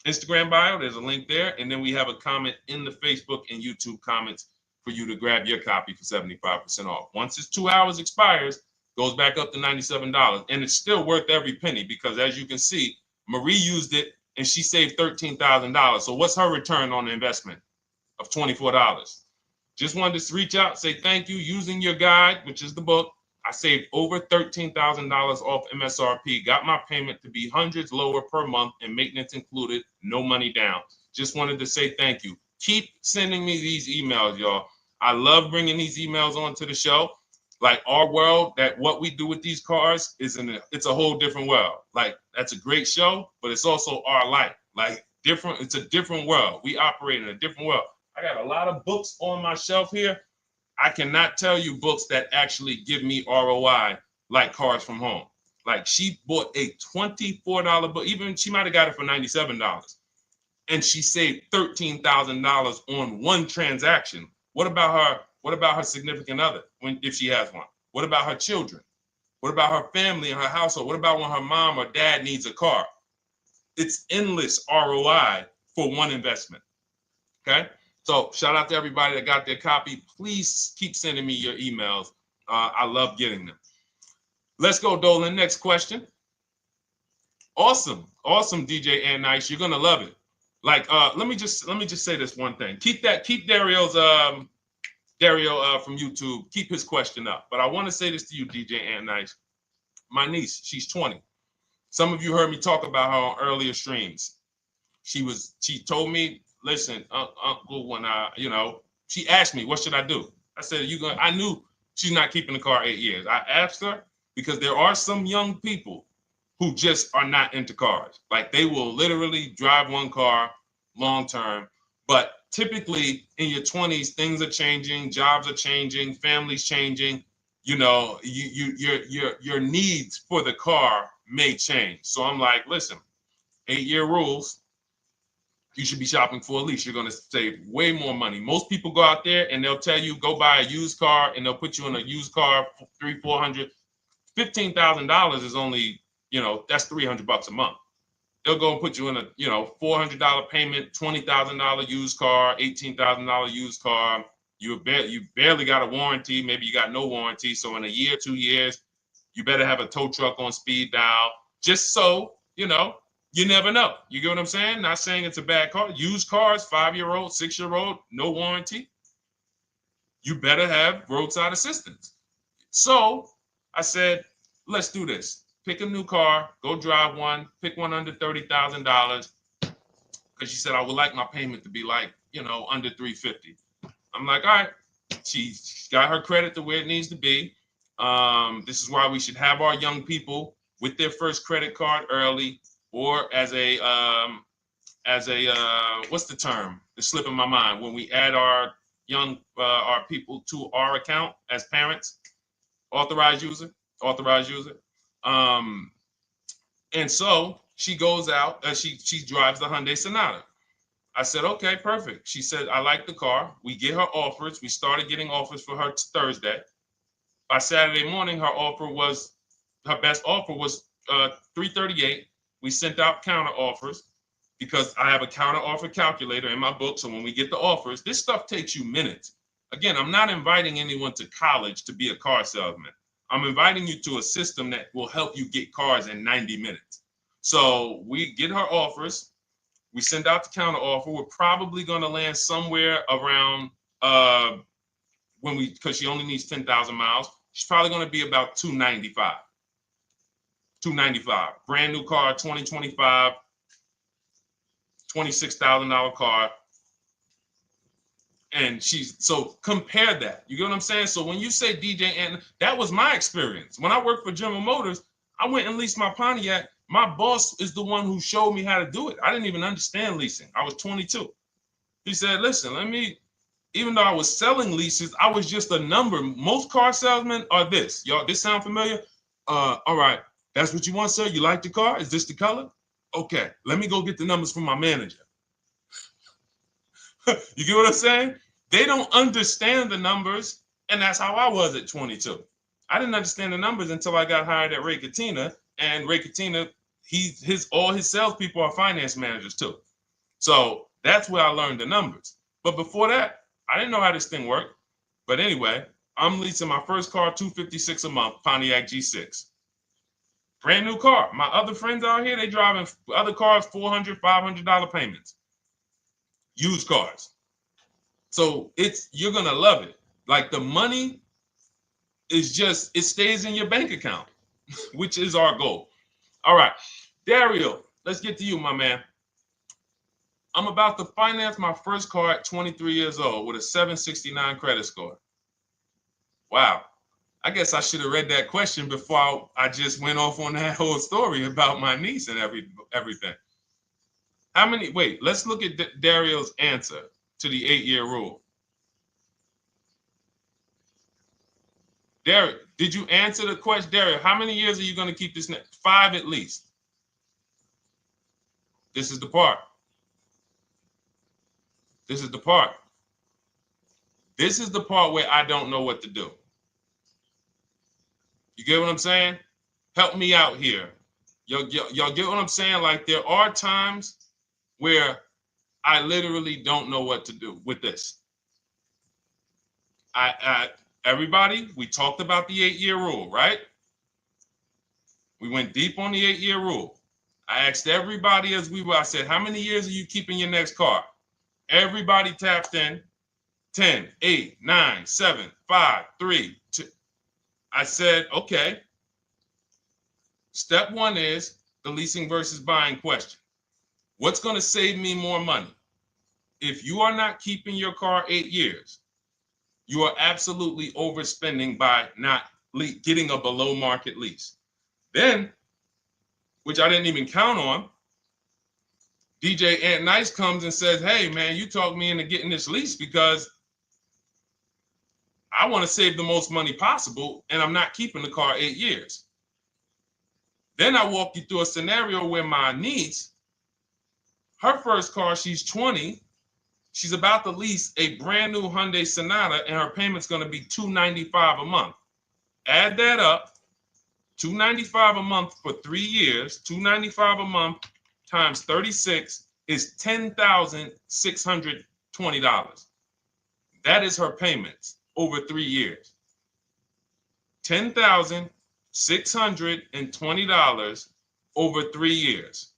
Instagram bio. There's a link there, and then we have a comment in the Facebook and YouTube comments for you to grab your copy for 75% off. Once it's 2 hours expires, goes back up to $97, and it's still worth every penny because, as you can see, Marie used it and she saved $13,000. So what's her return on the investment of $24? Just wanted to reach out, say thank you. Using your guide, which is the book, I saved over $13,000 off MSRP, got my payment to be hundreds lower per month and maintenance included, no money down. Just wanted to say thank you. Keep sending me these emails, y'all. I love bringing these emails onto the show. Like our world, that what we do with these cars it's a whole different world. Like that's a great show, but it's also our life. Like different, it's a different world. We operate in a different world. I got a lot of books on my shelf here. I cannot tell you books that actually give me ROI like Cars from Home. Like she bought a $24 book, even she might have got it for $97. And she saved $13,000 on one transaction. What about her? What about her significant other if she has one? What about her children? What about her family and her household? What about when her mom or dad needs a car? It's endless ROI for one investment. Okay. So shout out to everybody that got their copy. Please keep sending me your emails. I love getting them. Let's go, Dolan. Next question. Awesome, DJ and Nice. You're gonna love it. Like, let me just say this one thing. Keep Dario's Dario from YouTube, keep his question up. But I want to say this to you, DJ and Nice. My niece, she's 20. Some of you heard me talk about her on earlier streams. She told me, listen, Uncle, when she asked me, what should I do? I said, I knew she's not keeping the car 8 years. I asked her because there are some young people who just are not into cars. Like they will literally drive one car long term. But typically in your 20s, things are changing, jobs are changing, families changing. Your needs for the car may change. So I'm like, listen, 8-year rules. You should be shopping for a lease. You're going to save way more money. Most people go out there and they'll tell you go buy a used car, and they'll put you in a used car for $300, $400, $15,000 is only, that's $300 a month. They'll go and put you in a, $400 payment, $20,000 used car, $18,000 used car. You barely got a warranty. Maybe you got no warranty. So in a year, 2 years, you better have a tow truck on speed dial, just so, you never know. You get what I'm saying? Not saying it's a bad car. Used cars, 5-year-old, 6-year-old, no warranty. You better have roadside assistance. So I said, let's do this. Pick a new car, go drive one, pick one under $30,000. Because she said, I would like my payment to be like, under $350. I'm like, all right. She got her credit to where it needs to be. This is why we should have our young people with their first credit card early, or as a what's the term? It's slipping my mind. When we add our young our people to our account as parents, authorized user. And so she goes out. She drives the Hyundai Sonata. I said, okay, perfect. She said, I like the car. We get her offers. We started getting offers for her Thursday. By Saturday morning, her best offer was $338. We sent out counter offers because I have a counter offer calculator in my book. So when we get the offers, this stuff takes you minutes. Again, I'm not inviting anyone to college to be a car salesman. I'm inviting you to a system that will help you get cars in 90 minutes. So we get her offers. We send out the counter offer. We're probably going to land somewhere around because she only needs 10,000 miles. She's probably going to be about $295. Brand new car, 2025, $26,000 car. And so compare that. You get what I'm saying? So when you say DJ, and that was my experience. When I worked for General Motors, I went and leased my Pontiac. My boss is the one who showed me how to do it. I didn't even understand leasing. I was 22. He said, listen, even though I was selling leases, I was just a number. Most car salesmen are this. Y'all, this sound familiar? All right. That's what you want, sir? You like the car? Is this the color? Okay. Let me go get the numbers from my manager. You get what I'm saying? They don't understand the numbers. And that's how I was at 22. I didn't understand the numbers until I got hired at Ray Katina. And Ray Katina, all his salespeople are finance managers too. So that's where I learned the numbers. But before that, I didn't know how this thing worked. But anyway, I'm leasing my first car, $256 a month, Pontiac G6. Brand new car. My other friends out here, they driving other cars, $400, $500 payments. Used cars. So you're going to love it. Like the money is it stays in your bank account, which is our goal. All right. Dario, let's get to you, my man. I'm about to finance my first car at 23 years old with a 769 credit score. Wow. I guess I should have read that question before I just went off on that whole story about my niece and everything. Let's look at Dario's answer to the 8-year rule. Dario, did you answer the question? Dario, how many years are you going to keep this? 5 at least. This is the part. This is the part where I don't know what to do. You get what I'm saying? Help me out here. Y'all get what I'm saying? Like there are times where I literally don't know what to do with this. Everybody, we talked about the 8-year rule, right? We went deep on the 8-year rule. I asked everybody I said, how many years are you keeping your next car? Everybody tapped in 10, 8, 9, 7, 5, 3, 2. I said, okay. Step one is the leasing versus buying question. What's going to save me more money? If you are not keeping your car 8 years, you are absolutely overspending by not getting a below market lease. Then, which I didn't even count on, DJ Ant Nice comes and says, hey, man, you talked me into getting this lease because I want to save the most money possible, and I'm not keeping the car 8 years. Then I walk you through a scenario where my niece, her first car, she's 20, she's about to lease a brand new Hyundai Sonata, and her payment's going to be $295 a month. Add that up, $295 a month for 3 years, $295 a month times 36 is $10,620. That is her payments over 3 years. $10,620 over 3 years,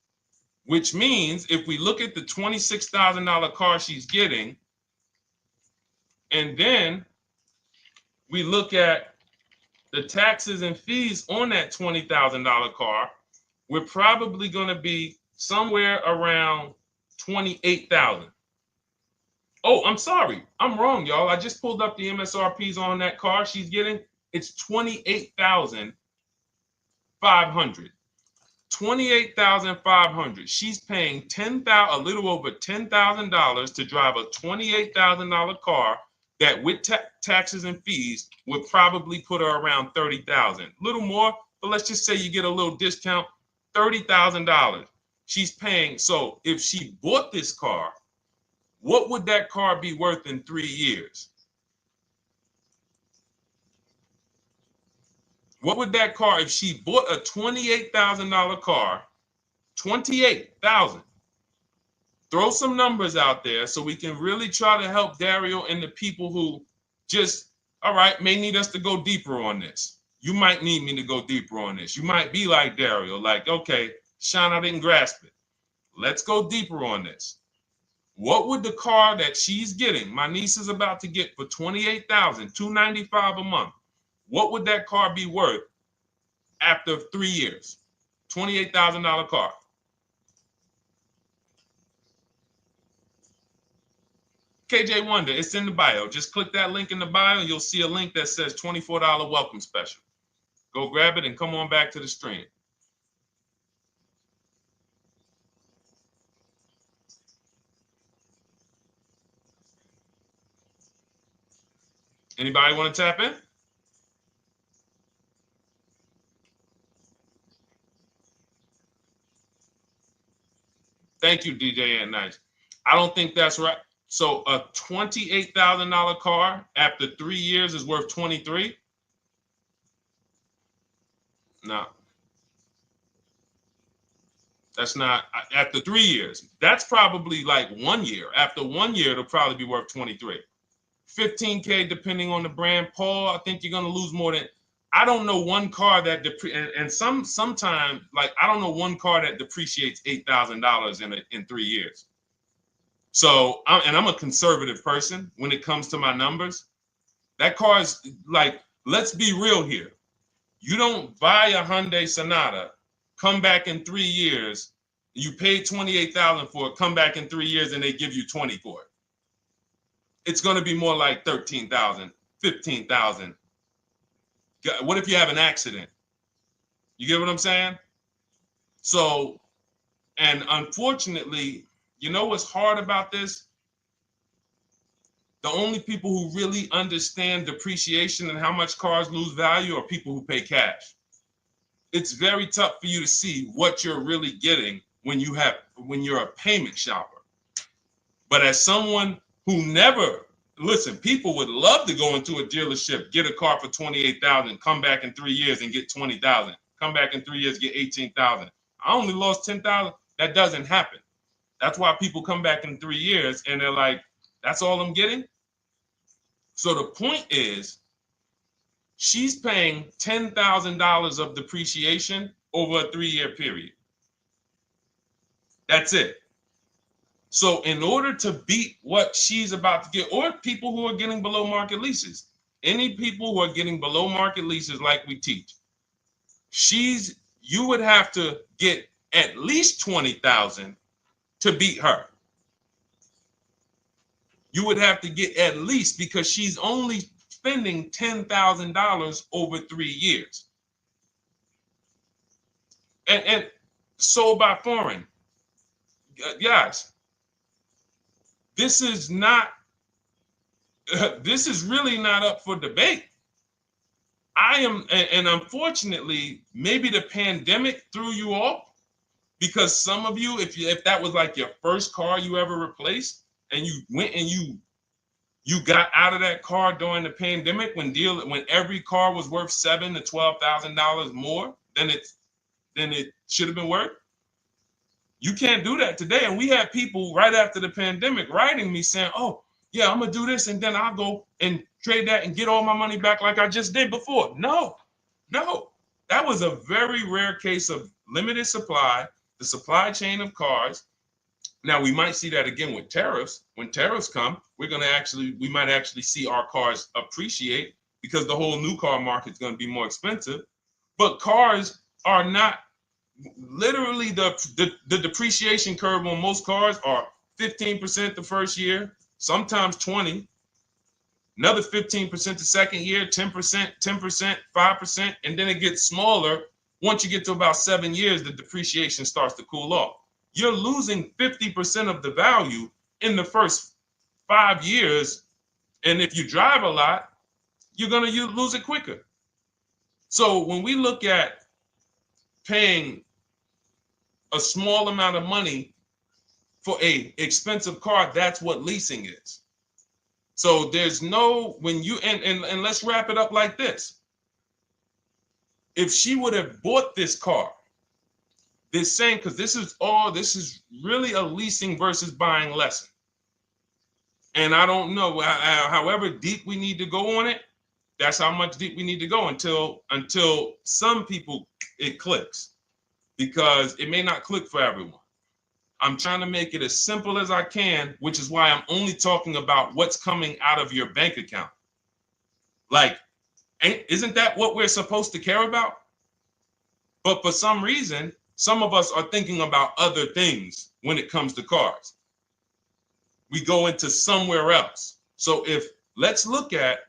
which means if we look at the $26,000 car she's getting, and then we look at the taxes and fees on that $20,000 car, we're probably going to be somewhere around $28,000. Oh, I'm sorry. I'm wrong, y'all. I just pulled up the MSRPs on that car she's getting. It's $28,500. $28,500. She's paying a little over $10,000 to drive a $28,000 car that with taxes and fees would probably put her around $30,000. A little more, but let's just say you get a little discount, $30,000. She's paying. So if she bought this car, what would that car be worth in 3 years? What would that car, if she bought a $28,000 car, $28,000? Throw some numbers out there so we can really try to help Dario and the people who just, all right, may need us to go deeper on this. You might need me to go deeper on this. You might be like Dario, like, okay, Sean, I didn't grasp it. Let's go deeper on this. What would the car that she's getting, my niece is about to get for $28,000, $295 a month, what would that car be worth after 3 years? $28,000 car. KJ Wonder, it's in the bio. Just click that link in the bio and you'll see a link that says $24 welcome special. Go grab it and come on back to the stream. Anybody want to tap in? Thank you, DJ and Nice. I don't think that's right. So a $28,000 car after 3 years is worth 23? No. That's not after 3 years. That's probably like 1 year. After 1 year, it'll probably be worth 23. 15K depending on the brand. Paul, I think you're gonna lose more than. I don't know one car that sometimes like I don't know one car that depreciates $8,000 in 3 years. So I'm a conservative person when it comes to my numbers. That car is like, let's be real here. You don't buy a Hyundai Sonata, come back in 3 years, you paid $28,000 for it, come back in 3 years and they give you 20 for it. It's going to be more like 13,000, 15,000. What if you have an accident? You get what I'm saying? So, and unfortunately, you know what's hard about this? The only people who really understand depreciation and how much cars lose value are people who pay cash. It's very tough for you to see what you're really getting when you're a payment shopper. But as someone who never, listen, people would love to go into a dealership, get a car for $28,000, come back in 3 years and get $20,000, come back in 3 years, get $18,000. I only lost $10,000. That doesn't happen. That's why people come back in 3 years and they're like, that's all I'm getting? So the point is, she's paying $10,000 of depreciation over a 3-year period. That's it. So in order to beat what she's about to get, or people who are getting below market leases, any people who are getting below market leases like we teach, you would have to get at least 20,000 to beat her. You would have to get at least, because she's only spending $10,000 over 3 years. And sold by foreign. Guys, this is not, this is really not up for debate. And unfortunately, maybe the pandemic threw you off, because some of you, if that was like your first car you ever replaced, and you went and you got out of that car during the pandemic when every car was worth $7,000 to $12,000 more than it should have been worth. You can't do that today. And we had people right after the pandemic writing me saying, "Oh, yeah, I'm gonna do this, and then I'll go and trade that and get all my money back like I just did before." No, that was a very rare case of limited supply, the supply chain of cars. Now we might see that again with tariffs. When tariffs come, we might actually see our cars appreciate, because the whole new car market is going to be more expensive. But cars are not, literally the depreciation curve on most cars are 15% the first year, sometimes 20, another 15% the second year, 10%, 5%, and then it gets smaller. Once you get to about 7 years, the depreciation starts to cool off. You're losing 50% of the value in the first 5 years. And if you drive a lot, you're going to lose it quicker. So when we look at paying a small amount of money for a expensive car, that's what leasing is. So there's no, when you, and let's wrap it up like this. If she would have bought this car, this same, because this is really a leasing versus buying lesson. And I don't know, however deep we need to go on it, that's how much deep we need to go until some people it clicks, because it may not click for everyone. I'm trying to make it as simple as I can, which is why I'm only talking about what's coming out of your bank account. Like, isn't that what we're supposed to care about? But for some reason, some of us are thinking about other things when it comes to cars. We go into somewhere else. So let's look at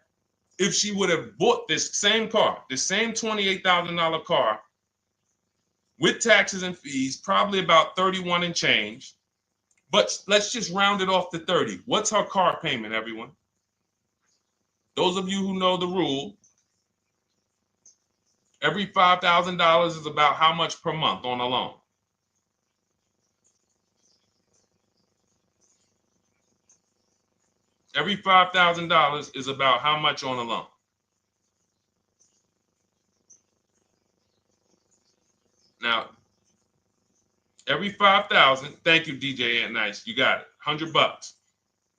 if she would have bought this same car, the same $28,000 car, with taxes and fees, probably about 31 and change. But let's just round it off to 30. What's her car payment, everyone? Those of you who know the rule, every $5,000 is about how much per month on a loan? Every $5,000 is about how much on a loan? Now, every 5,000, thank you, DJ Ant Nice, you got it, $100.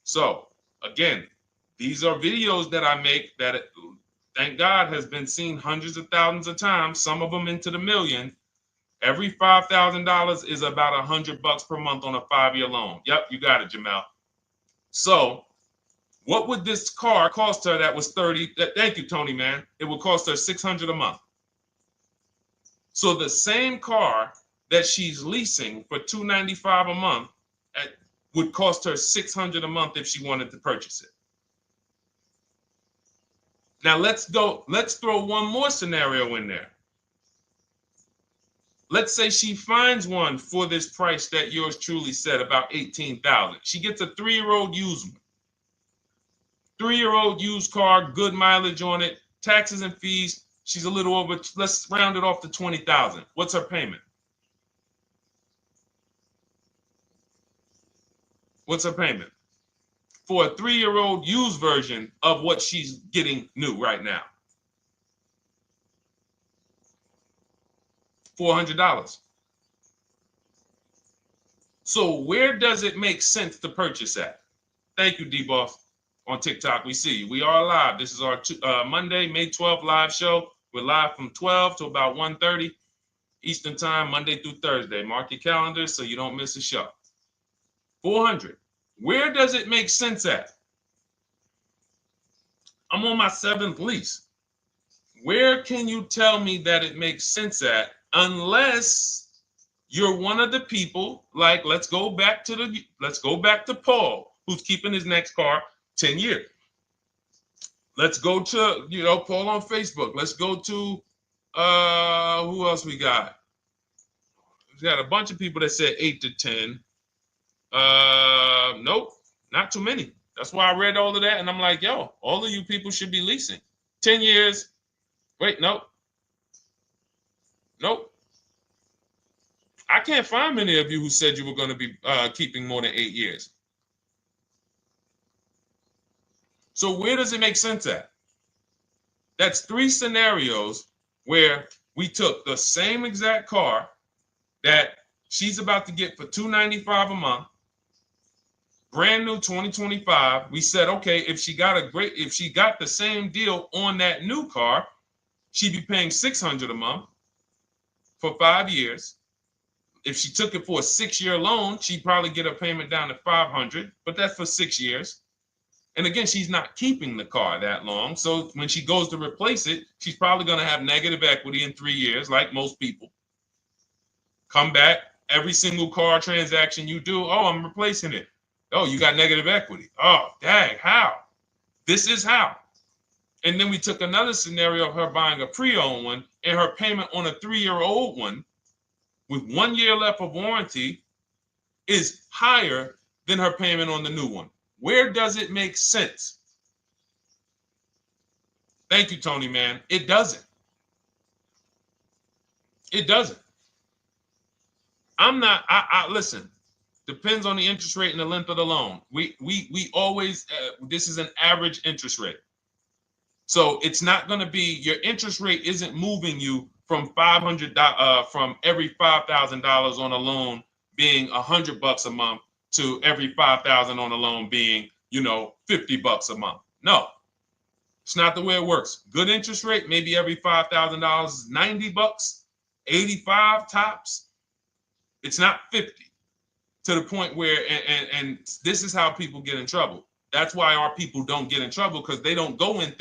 So again, these are videos that I make that, thank God, has been seen hundreds of thousands of times, some of them into the million. Every $5,000 is about $100 per month on a 5-year loan. Yep, you got it, Jamel. So what would this car cost her that was 30? Thank you, Tony, man. It would cost her $600 a month. So the same car that she's leasing for $295 a month would cost her $600 a month if she wanted to purchase it. Now let's throw one more scenario in there. Let's say she finds one for this price that yours truly said, about $18,000. She gets a 3-year-old used one. 3-year-old used car, good mileage on it, taxes and fees. She's a little over, let's round it off to $20,000. What's her payment? What's her payment for a 3-year-old used version of what she's getting new right now? $400. So where does it make sense to purchase at? Thank you, D-Boss. On TikTok, we see you. We are live. This is our Monday, May 12th live show. We're live from 12 to about 1:30 Eastern time, Monday through Thursday. Mark your calendars so you don't miss a show. 400. Where does it make sense at? I'm on my 7th lease. Where can you tell me that it makes sense at, unless you're one of the people, like, let's go back to Paul, who's keeping his next car 10 years. Let's go to, Paul on Facebook. Let's go to, who else we got? We got a bunch of people that said 8 to 10. Nope, not too many. That's why I read all of that, and I'm like, yo, all of you people should be leasing. 10 years. Wait, nope. I can't find many of you who said you were going to be keeping more than 8 years. So where does it make sense at? That's 3 scenarios where we took the same exact car that she's about to get for $295 a month, brand new 2025. We said, okay, if she got the same deal on that new car, she'd be paying $600 a month for 5 years. If she took it for a 6-year loan, she'd probably get a payment down to $500, but that's for 6 years. And again, she's not keeping the car that long. So when she goes to replace it, she's probably going to have negative equity in 3 years, like most people. Come back, every single car transaction you do, oh, I'm replacing it. Oh, you got negative equity. Oh, dang, how? This is how. And then we took another scenario of her buying a pre-owned one, and her payment on a 3-year-old one with 1 year left of warranty is higher than her payment on the new one. Where does it make sense? Thank you, Tony, man. It doesn't. It doesn't. Listen, depends on the interest rate and the length of the loan. We always, this is an average interest rate. So it's not going to be, your interest rate isn't moving you from from every $5,000 on a loan being $100 a month to every $5,000 on a loan being, $50 a month. No, it's not the way it works. Good interest rate, maybe every $5,000 is $90, 85 tops. It's not 50, to the point where, and this is how people get in trouble. That's why our people don't get in trouble, because they don't go in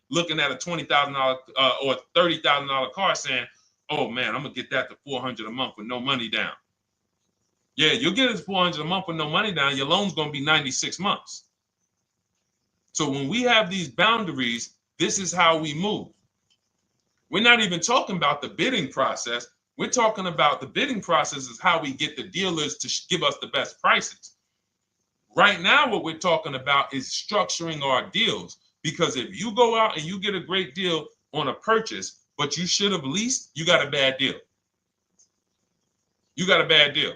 looking at a $20,000 or $30,000 car saying, oh man, I'm gonna get that to $400 a month with no money down. Yeah, you'll get it to $400 a month with no money down. Your loan's gonna be 96 months. So when we have these boundaries, this is how we move. We're not even talking about the bidding process. We're talking about the bidding process is how we get the dealers to give us the best prices. Right now, what we're talking about is structuring our deals. Because if you go out and you get a great deal on a purchase, but you should have leased, you got a bad deal. You got a bad deal.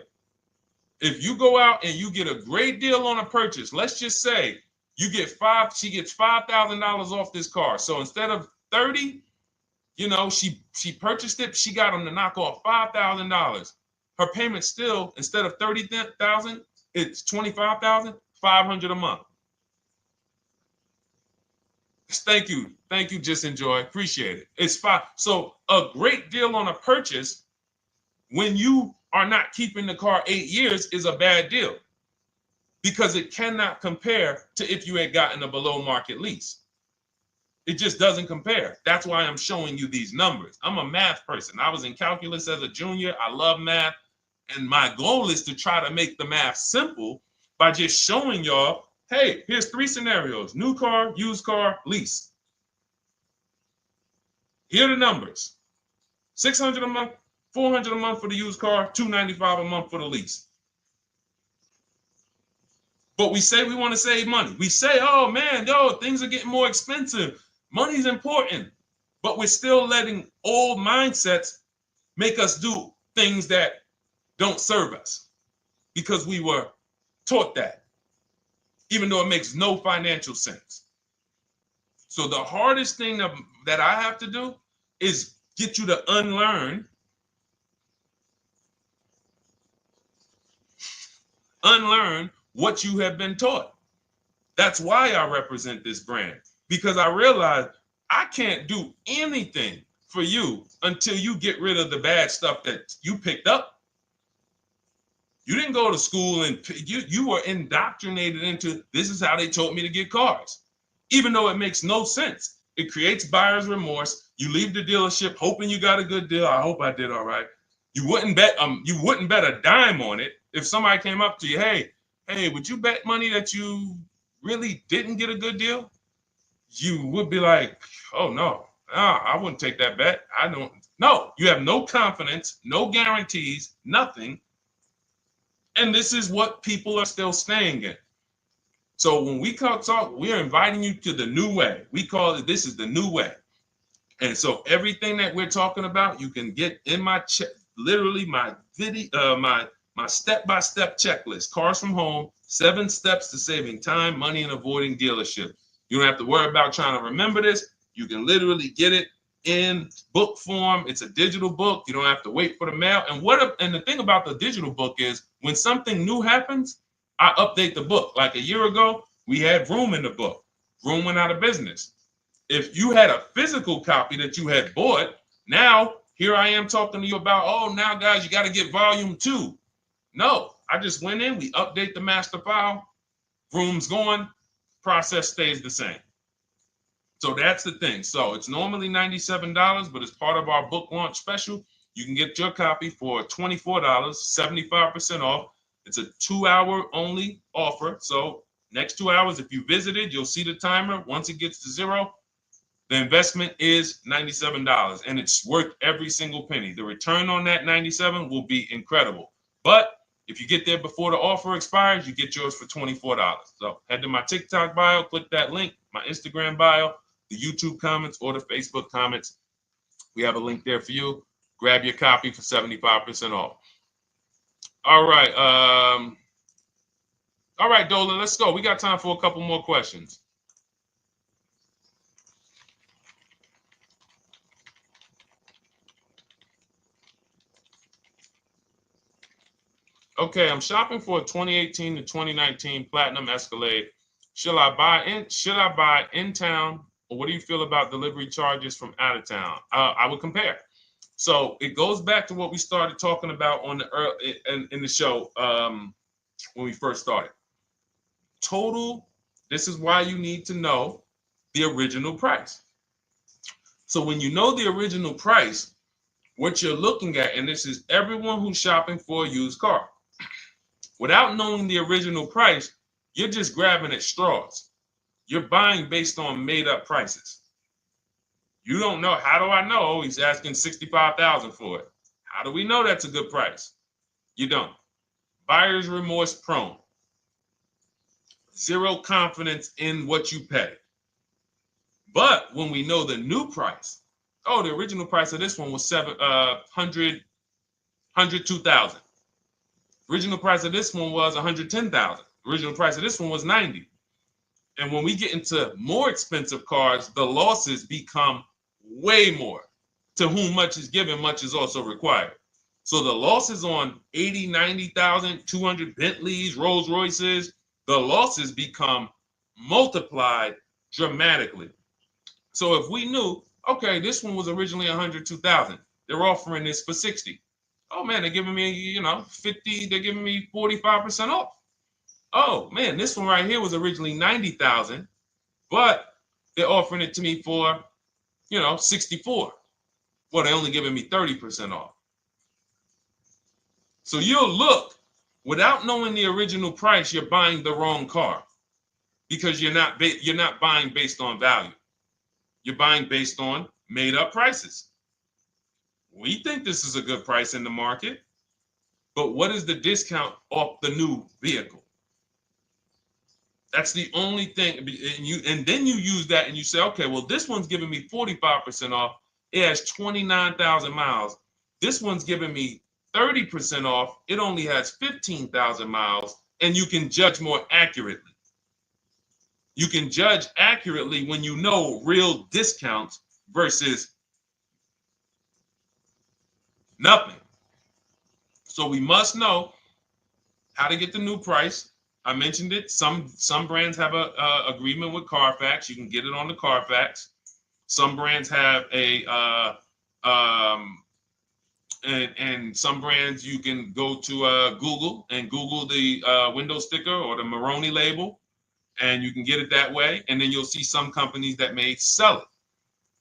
If you go out and you get a great deal on a purchase, let's just say she gets $5,000 off this car. So instead of 30, she purchased it, she got them to knock off $5,000. Her payment still, instead of $30,000, it's $25,000, $500 a month. Thank you, Just Enjoy, appreciate it. It's fine. So a great deal on a purchase, when you are not keeping the car 8 years, is a bad deal, because it cannot compare to if you had gotten a below market lease. It just doesn't compare. That's why I'm showing you these numbers. I'm a math person. I was in calculus as a junior. I love math. And my goal is to try to make the math simple by just showing y'all, hey, here's 3 scenarios: new car, used car, lease. Here are the numbers: $600 a month, $400 a month for the used car, $295 a month for the lease. But we say we want to save money. We say, oh man, things are getting more expensive. Money's important. But we're still letting old mindsets make us do things that don't serve us, because we were taught that, even though it makes no financial sense. So the hardest thing that I have to do is get you to unlearn what you have been taught. That's why I represent this brand, because I realize I can't do anything for you until you get rid of the bad stuff that you picked up. You didn't go to school and you were indoctrinated into, this is how they taught me to get cars, even though it makes no sense. It creates buyer's remorse. You leave the dealership hoping you got a good deal. I hope I did all right. You wouldn't bet a dime on it. If somebody came up to you, hey, would you bet money that you really didn't get a good deal? You would be like, oh no, I wouldn't take that bet. I don't. No, you have no confidence, no guarantees, nothing. And this is what people are still staying in. So when we talk, we are inviting you to the new way. We call it, this is the new way. And so everything that we're talking about, you can get in my literally my video, my step-by-step checklist. Cars from Home, 7 steps to saving time, money, and avoiding dealership. You don't have to worry about trying to remember this. You can literally get it in book form. It's a digital book. You don't have to wait for the mail. And the thing about the digital book is when something new happens, I update the book. Like a year ago, we had Room in the book. Room went out of business. If you had a physical copy that you had bought, now here I am talking to you about, oh, now guys, you got to get volume 2. No, I just went in, we update the master file, Room's going, process stays the same. So that's the thing. So it's normally $97, but as part of our book launch special, you can get your copy for $24, 75% off. It's a 2-hour only offer. So next 2 hours, if you visited, you'll see the timer. Once it gets to 0, the investment is $97, and it's worth every single penny. The return on that $97 will be incredible. But if you get there before the offer expires, you get yours for $24. So head to my TikTok bio, click that link, my Instagram bio, the YouTube comments, or the Facebook comments. We have a link there for you. Grab your copy for 75% off. All right. All right, Dolan, let's go. We got time for a couple more questions. Okay, I'm shopping for a 2018 to 2019 Platinum Escalade. Should I buy in town, or what do you feel about delivery charges from out of town? I would compare. So it goes back to what we started talking about on the in the show when we first started. Total. This is why you need to know the original price. So when you know the original price, what you're looking at, and this is everyone who's shopping for a used car. Without knowing the original price, you're just grabbing at straws. You're buying based on made up prices. You don't know. How do I know he's asking $65,000 for it? How do we know that's a good price? You don't. Buyer's remorse prone. Zero confidence in what you pay. But when we know the new price, oh, the original price of this one was $102,000. Original price of this one was $110,000. Original price of this one was $90,000. And when we get into more expensive cars, the losses become way more. To whom much is given, much is also required. So the losses on 80, 90,000, 200 Bentleys, Rolls Royces, the losses become multiplied dramatically. So if we knew, okay, this one was originally $102,000, they're offering this for $60,000. Oh man, they're giving me, 50, they're giving me 45% off. Oh man, this one right here was originally $90,000, but they're offering it to me for, $64,000. Well, they're only giving me 30% off. So you'll look, without knowing the original price, you're buying the wrong car because you're not buying based on value. You're buying based on made up prices. We think this is a good price in the market, but what is the discount off the new vehicle? That's the only thing. And then you use that and you say, okay, well, this one's giving me 45% off. It has 29,000 miles. This one's giving me 30% off. It only has 15,000 miles, and you can judge more accurately. You can judge accurately when you know real discounts versus nothing. So we must know how to get the new price. I mentioned it. Some brands have a agreement with Carfax. You can get it on the Carfax. Some brands have and some brands you can go to Google and Google the window sticker or the Maroni label, and you can get it that way. And then you'll see some companies that may sell it.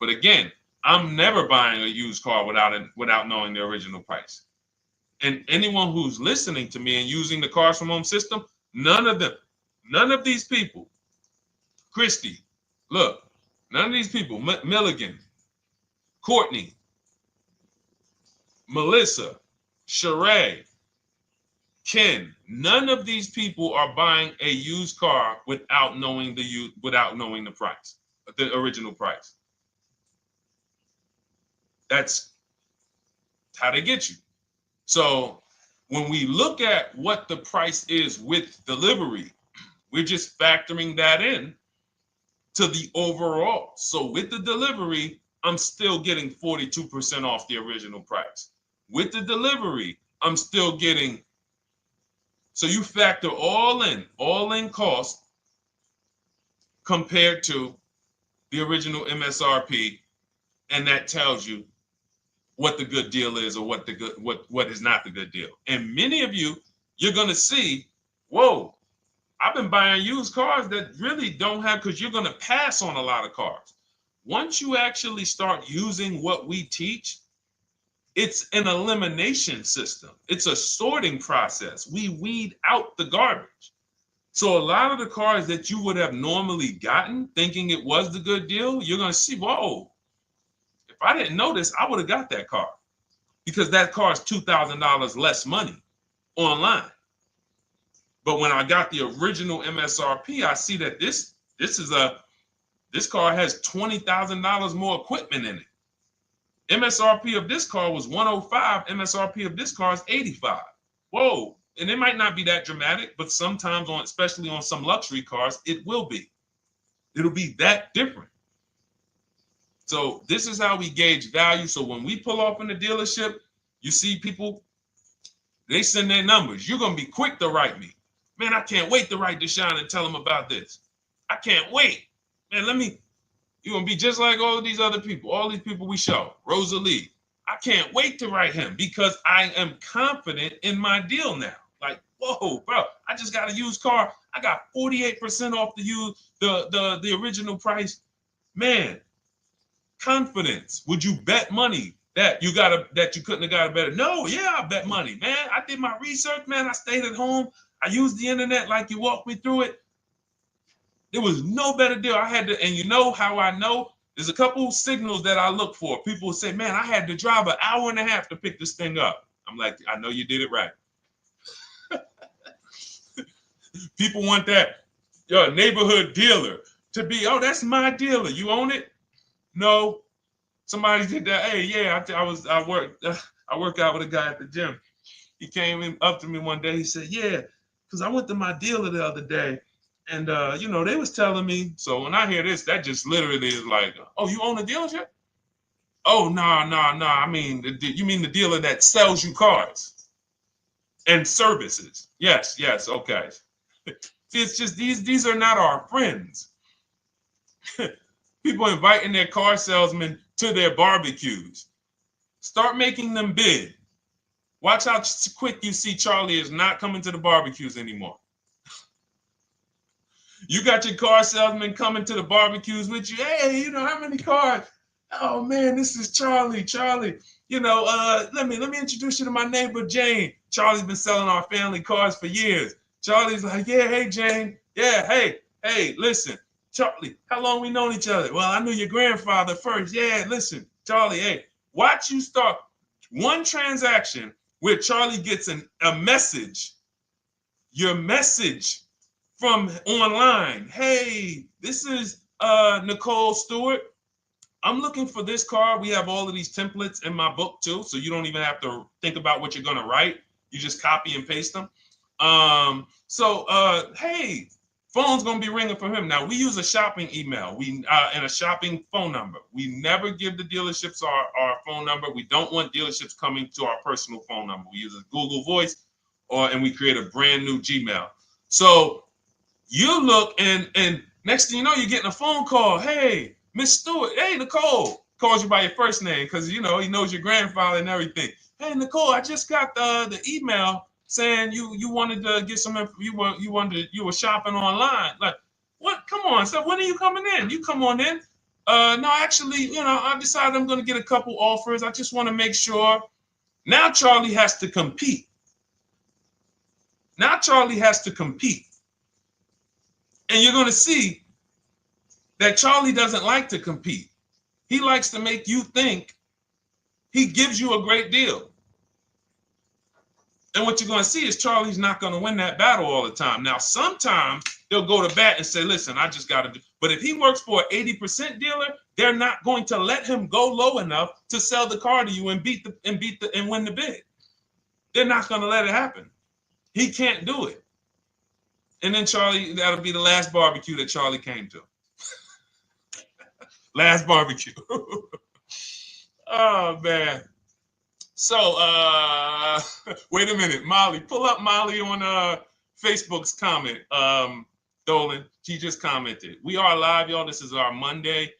But again, I'm never buying a used car without knowing the original price. And anyone who's listening to me and using the Cars from Home system, none of these people, Christy, look, none of these people, Milligan, Courtney, Melissa, Sheree, Ken, none of these people are buying a used car without knowing the price, the original price. That's how they get you. So when we look at what the price is with delivery, we're just factoring that in to the overall. So with the delivery, I'm still getting 42% off the original price. With the delivery, I'm still getting, so you factor all in cost compared to the original MSRP, and that tells you what the good deal is or what is not the good deal. And many of you, you're gonna see, whoa, I've been buying used cars that really don't have, because you're gonna pass on a lot of cars. Once you actually start using what we teach, it's an elimination system. It's a sorting process. We weed out the garbage. So a lot of the cars that you would have normally gotten thinking it was the good deal, you're gonna see, whoa, if I didn't know this, I would have got that car, because that car is $2,000 less money online. But when I got the original MSRP, I see that this car has $20,000 more equipment in it. MSRP of this car was 105. MSRP of this car is 85. Whoa. And it might not be that dramatic, but sometimes especially on some luxury cars, it will be. It'll be that different. So this is how we gauge value. So when we pull off in the dealership, you see people, they send their numbers. You're going to be quick to write me. Man, I can't wait to write Deshone and tell him about this. I can't wait. Man, you're going to be just like all these other people, all these people we show. Rosalie, I can't wait to write him because I am confident in my deal now. Like, whoa, bro, I just got a used car. I got 48% off the original price. Man, confidence. Would you bet money that you couldn't have got a better? No, yeah, I bet money, man. I did my research, man. I stayed at home. I used the internet like you walked me through it. There was no better deal. I had to, and you know how I know? There's a couple signals that I look for. People say, man, I had to drive an hour and a half to pick this thing up. I'm like, I know you did it right. People want that neighborhood dealer to be, oh, that's my dealer. You own it? No. Somebody did that. Hey, yeah, I work out with a guy at the gym. He came up to me one day. He said, yeah, because I went to my dealer the other day. And, they was telling me. So when I hear this, that just literally is like, oh, you own a dealership? Oh, no. I mean, you mean the dealer that sells you cars and services? Yes. Okay. It's just these are not our friends. People inviting their car salesmen to their barbecues. Start making them bid. Watch how quick you see Charlie is not coming to the barbecues anymore. You got your car salesman coming to the barbecues with you. Hey, how many cars? Oh man, this is Charlie. Charlie, let me introduce you to my neighbor Jane. Charlie's been selling our family cars for years. Charlie's like, yeah, hey Jane. Yeah, hey, listen, Charlie, how long we known each other? Well, I knew your grandfather first. Yeah, listen, Charlie, hey, watch you start one transaction where Charlie gets a message, your message from online. Hey, this is Nicole Stewart. I'm looking for this car. We have all of these templates in my book too, so you don't even have to think about what you're gonna write. You just copy and paste them. Hey, phone's gonna be ringing for him. Now we use a shopping email and a shopping phone number. We never give the dealerships our phone number. We don't want dealerships coming to our personal phone number. We use a Google Voice and we create a brand new Gmail. So you look and next thing you know, you're getting a phone call. Hey, Miss Stewart. Hey, Nicole. Calls you by your first name because he knows your grandfather and everything. Hey, Nicole, I just got the email saying you wanted to get some info. You were shopping online. Like, what? Come on. So when are you coming in? You come on in. No, actually, I decided I'm going to get a couple offers. I just want to make sure. Now Charlie has to compete. Now Charlie has to compete. And you're going to see that Charlie doesn't like to compete. He likes to make you think he gives you a great deal. And what you're going to see is Charlie's not going to win that battle all the time. Now, sometimes they'll go to bat and say, listen, I just got to do. But if he works for an 80% dealer, they're not going to let him go low enough to sell the car to you and win the bid. They're not going to let it happen. He can't do it. And then Charlie, that'll be the last barbecue that Charlie came to. Last barbecue. Oh, man. So, wait a minute, Molly. Pull up Molly on Facebook's comment. Dolan, she just commented. We are live, y'all. This is our Monday,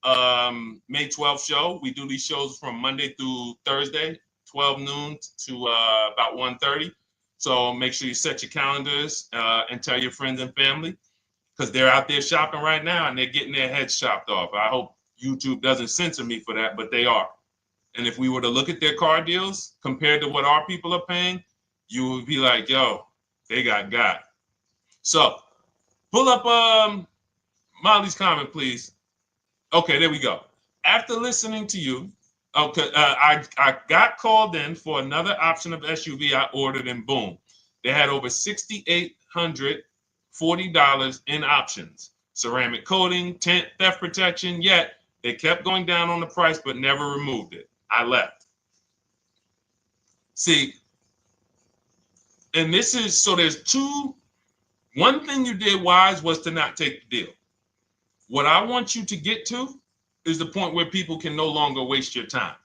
May 12th show. We do these shows from Monday through Thursday, 12 noon to about 1:30. So make sure you set your calendars and tell your friends and family, because they're out there shopping right now and they're getting their heads chopped off. I hope YouTube doesn't censor me for that, but they are. And if we were to look at their car deals compared to what our people are paying, you would be like, yo, they got. So pull up Molly's comment, please. Okay, there we go. After listening to you, okay, I got called in for another option of SUV I ordered, and boom, they had over $6,840 in options. Ceramic coating, tint, theft protection, yet they kept going down on the price but never removed it. I left. See, and this is, so there's one thing you did wise was to not take the deal. What I want you to get to is the point where people can no longer waste your time.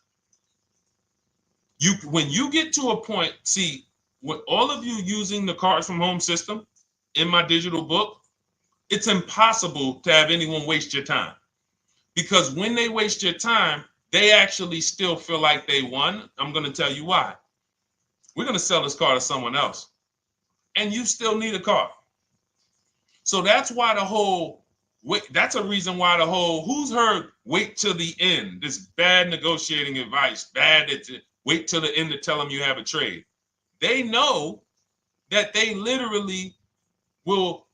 When you get to a point, see, with all of you using the Cars from Home system in my digital book, it's impossible to have anyone waste your time. Because when they waste your time, they actually still feel like they won. I'm going to tell you why. We're going to sell this car to someone else, and you still need a car. So that's why that's a reason why who's heard wait till the end, this bad negotiating advice, wait till the end to tell them you have a trade. They know that they literally will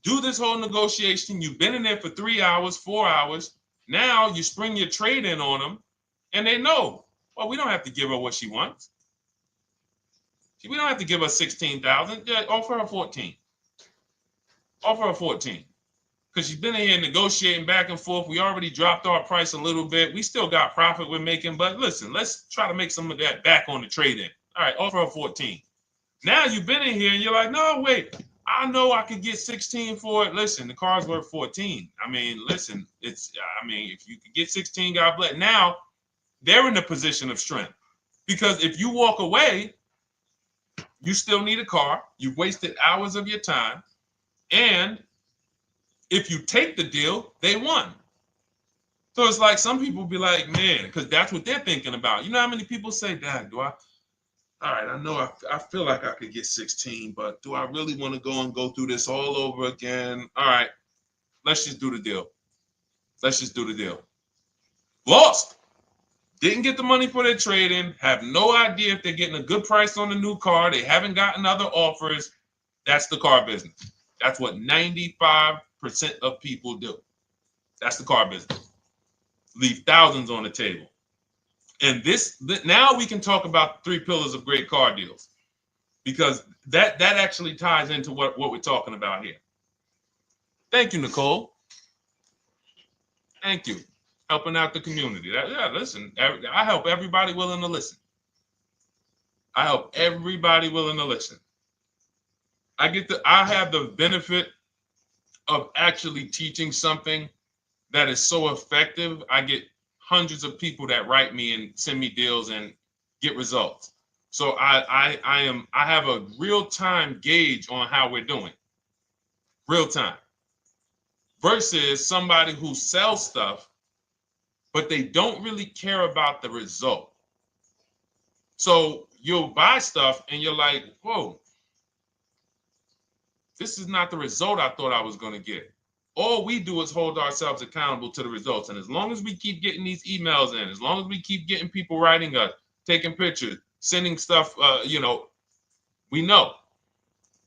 do this whole negotiation. You've been in there for 3 hours, 4 hours. Now you spring your trade in on them, and they know, well, we don't have to give her what she wants. We don't have to give her $16,000. Yeah, offer her 14. Offer her 14. Because she's been in here negotiating back and forth. We already dropped our price a little bit. We still got profit we're making, but listen, let's try to make some of that back on the trade-in. All right, offer her 14. Now you've been in here and you're like, no, wait, I know I could get 16 for it. Listen, the car's worth 14. I mean, listen, if you could get 16, God bless. Now they're in a position of strength, because if you walk away, you still need a car. You've wasted hours of your time. And if you take the deal, they won. So it's like some people be like, man, because that's what they're thinking about. You know how many people say, Dad, all right, I know I feel like I could get 16, but do I really want to go through this all over again? All right, let's just do the deal. Lost. Didn't get the money for their trade-in. Have no idea if they're getting a good price on the new car. They haven't gotten other offers. That's the car business. That's what 95% of people do. That's the car business. Leave thousands on the table. And now we can talk about 3 pillars of great car deals, because that actually ties into what we're talking about here. Thank you, Nicole. Thank you. Helping out the community. Listen, I help everybody willing to listen. I have the benefit of actually teaching something that is so effective. I get hundreds of people that write me and send me deals and get results. So I have a real-time gauge on how we're doing. Real time. Versus somebody who sells stuff, but they don't really care about the result. So you'll buy stuff and you're like, whoa, this is not the result I thought I was going to get. All we do is hold ourselves accountable to the results. And as long as we keep getting these emails in, as long as we keep getting people writing us, taking pictures, sending stuff, we know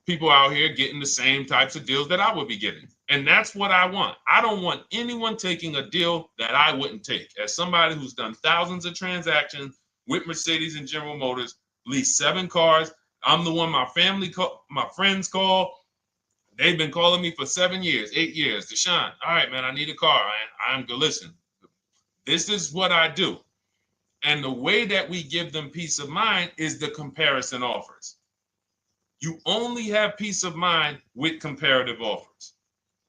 people out here getting the same types of deals that I would be getting. And that's what I want. I don't want anyone taking a deal that I wouldn't take. As somebody who's done thousands of transactions with Mercedes and General Motors, leased 7 cars. I'm the one my my friends call. They've been calling me for 7 years, 8 years. Deshone, all right, man, I need a car. I'm good. Listen, this is what I do. And the way that we give them peace of mind is the comparison offers. You only have peace of mind with comparative offers.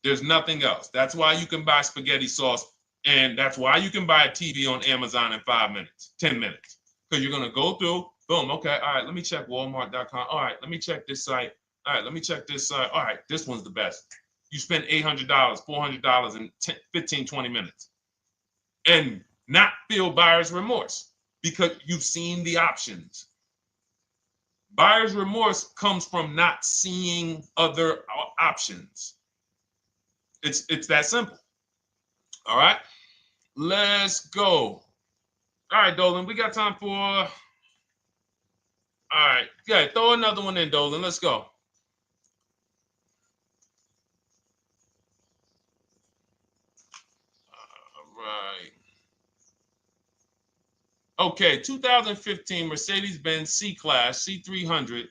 There's nothing else. That's why you can buy spaghetti sauce, and that's why you can buy a TV on Amazon in 5 minutes, 10 minutes. Because you're going to go through, boom, okay, all right, let me check Walmart.com. All right, let me check this site. All right, let me check this site. All right, this one's the best. You spend $800, $400 in 15, 20 minutes. And not feel buyer's remorse because you've seen the options. Buyer's remorse comes from not seeing other options. It's that simple. All right, let's go. All right, Dolan, we got time for. All right, yeah, throw another one in, Dolan. Let's go. All right. Okay, 2015 Mercedes-Benz C-Class C300.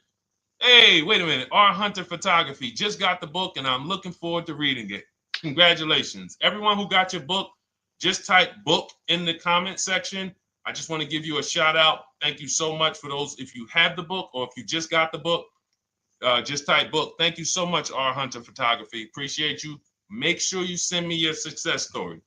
Hey, wait a minute. R. Hunter Photography just got the book, and I'm looking forward to reading it. Congratulations. Everyone who got your book, just type book in the comment section. I just want to give you a shout out. Thank you so much for those. If you have the book or if you just got the book, just type book. Thank you so much, R. Hunter Photography. Appreciate you. Make sure you send me your success story.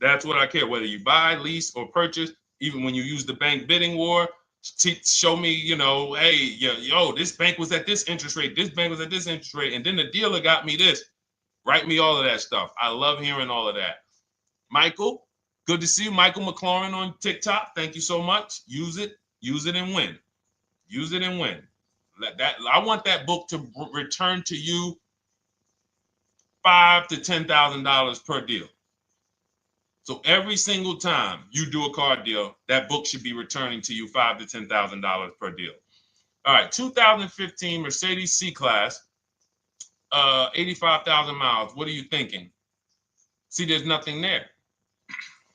That's what I care, whether you buy, lease, or purchase. Even when you use the bank bidding war, show me, hey, yo, this bank was at this interest rate, this bank was at this interest rate, and then the dealer got me this. Write me all of that stuff. I love hearing all of that. Michael, good to see you. Michael McLaurin on TikTok. Thank you so much. Use it and win. Use it and win. I want that book to return to you $5,000 to $10,000 per deal. So every single time you do a car deal, that book should be returning to you $5,000 to $10,000 per deal. All right, 2015 Mercedes C-Class, 85,000 miles. What are you thinking? See, there's nothing there.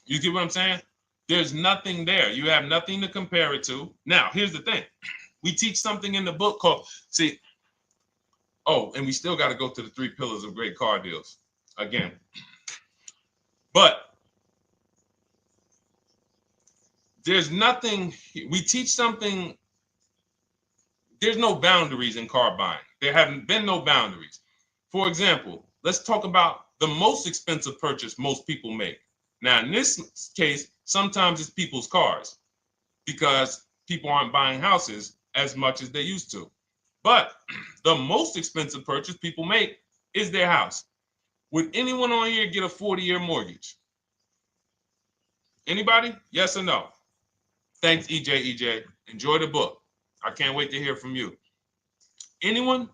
You get what I'm saying? There's nothing there. You have nothing to compare it to. Now, here's the thing. We teach something in the book called, and we still got to go to the 3 pillars of great car deals again. But there's nothing, we teach something, there's no boundaries in car buying. There haven't been no boundaries. For example, let's talk about the most expensive purchase most people make. Now, in this case, sometimes it's people's cars because people aren't buying houses as much as they used to. But the most expensive purchase people make is their house. Would anyone on here get a 40-year mortgage? Anybody? Yes or no? Thanks, EJ. Enjoy the book. I can't wait to hear from you. Anyone?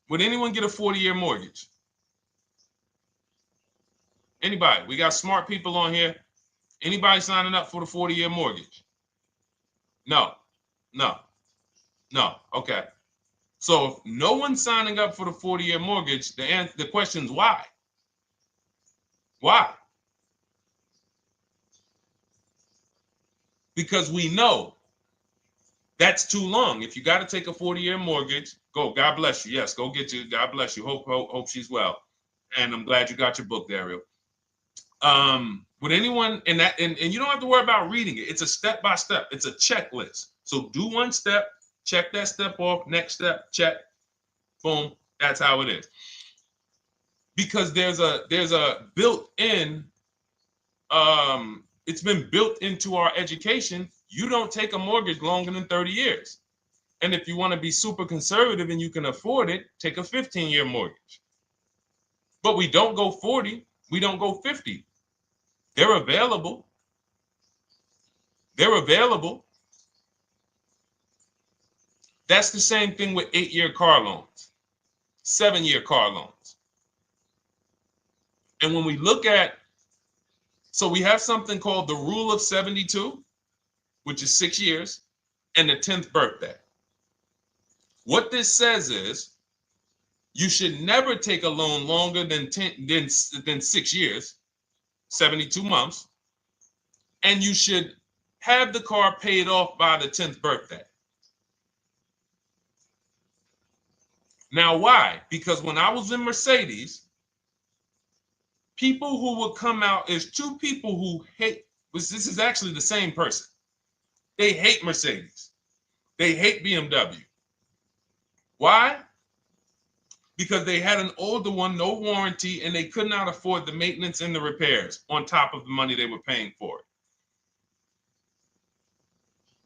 Would anyone get a 40-year mortgage? Anybody? We got smart people on here. Anybody signing up for the 40-year mortgage? No. Okay. So if no one's signing up for the 40-year mortgage, the question is why? Why? Because we know that's too long. If you got to take a 40-year mortgage, go. God bless you. Yes, go get you. God bless you. Hope she's well. And I'm glad you got your book, Daryl. Would anyone and you don't have to worry about reading it. It's a step by step. It's a checklist. So do one step, check that step off. Next step, check. Boom. That's how it is. Because there's a built-in. It's been built into our education. You don't take a mortgage longer than 30 years. And if you want to be super conservative and you can afford it, take a 15-year mortgage. But we don't go 40. We don't go 50. They're available. That's the same thing with 8-year car loans, 7-year car loans. And when we look at, so we have something called the rule of 72, which is 6 years. and the 10th birthday. What this says is you should never take a loan longer than 6 years, 72 months, and you should have the car paid off by the 10th birthday. Now, why? Because when I was in Mercedes, people who would come out is two people who hate, this is actually the same person. They hate Mercedes. They hate BMW. Why? Because they had an older one, no warranty, and they could not afford the maintenance and the repairs on top of the money they were paying for it.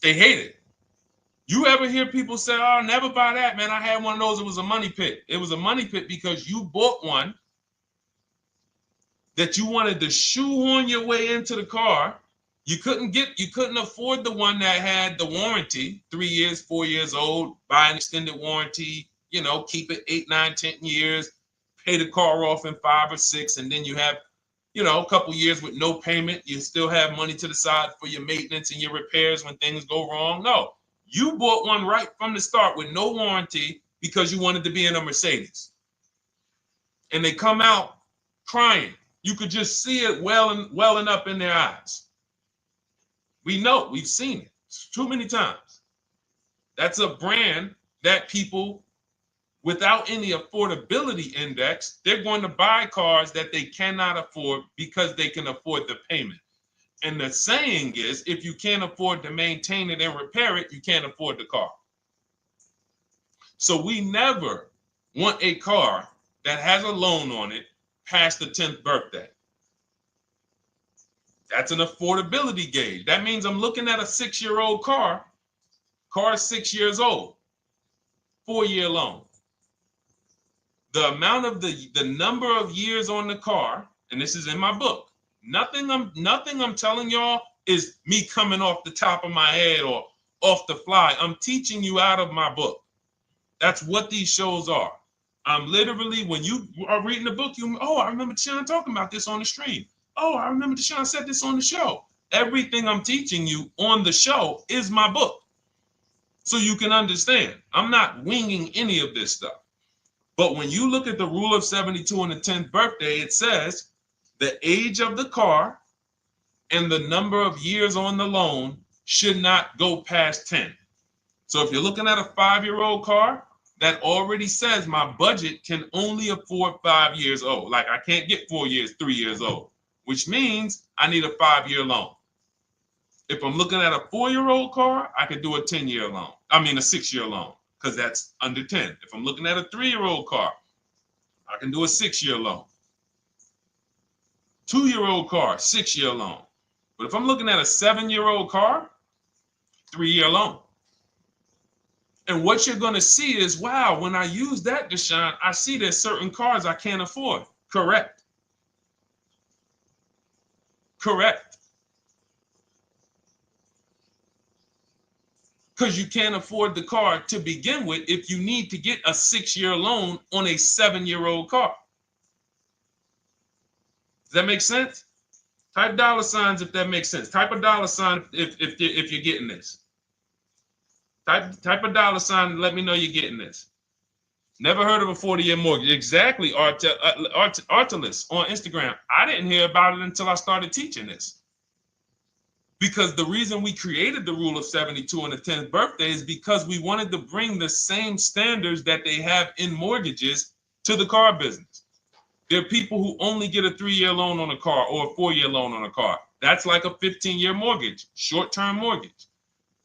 They hate it. You ever hear people say, oh, never buy that, man. I had one of those. It was a money pit. It was a money pit because you bought one that you wanted to shoehorn your way into the car. You couldn't afford the one that had the warranty, 3 years, 4 years old, buy an extended warranty, keep it 8, 9, 10 years, pay the car off in 5 or 6, and then you have, a couple years with no payment. You still have money to the side for your maintenance and your repairs when things go wrong. No, you bought one right from the start with no warranty because you wanted to be in a Mercedes. And they come out crying. You could just see it welling up in their eyes. We know, we've seen it too many times. That's a brand that people without any affordability index, they're going to buy cars that they cannot afford because they can afford the payment. And the saying is, if you can't afford to maintain it and repair it, you can't afford the car. So we never want a car that has a loan on it past the 10th birthday. That's an affordability gauge. That means I'm looking at a 6-year-old car. Car is 6 years old, 4-year loan. The amount of the number of years on the car, and this is in my book. Nothing I'm telling y'all is me coming off the top of my head or off the fly. I'm teaching you out of my book. That's what these shows are. I'm literally, when you are reading the book, I remember Deshone talking about this on the stream. Oh, I remember Deshone said this on the show. Everything I'm teaching you on the show is my book. So you can understand. I'm not winging any of this stuff. But when you look at the rule of 72 on the 10th birthday, it says the age of the car and the number of years on the loan should not go past 10. So if you're looking at a 5-year-old car, that already says my budget can only afford 5 years old. Like I can't get 4 years, 3 years old, which means I need a 5-year loan. If I'm looking at a 4-year-old car, I could do a 10-year loan. I mean a 6-year loan, because that's under 10. If I'm looking at a 3-year-old car, I can do a 6-year loan. 2-year-old car, 6-year loan. But if I'm looking at a 7-year-old car, 3-year loan. And what you're going to see is, wow, when I use that, Deshone, I see there's certain cars I can't afford. Correct. Correct. Because you can't afford the car to begin with if you need to get a 6-year loan on a 7-year-old car. Does that make sense? Type $signs if that makes sense. Type a $sign if you're getting this. Type a $sign and let me know you're getting this. Never heard of a 40-year mortgage. Exactly, Artelis on Instagram. I didn't hear about it until I started teaching this. Because the reason we created the rule of 72 on the 10th birthday is because we wanted to bring the same standards that they have in mortgages to the car business. There are people who only get a 3-year loan on a car or a 4-year loan on a car. That's like a 15-year mortgage, short-term mortgage.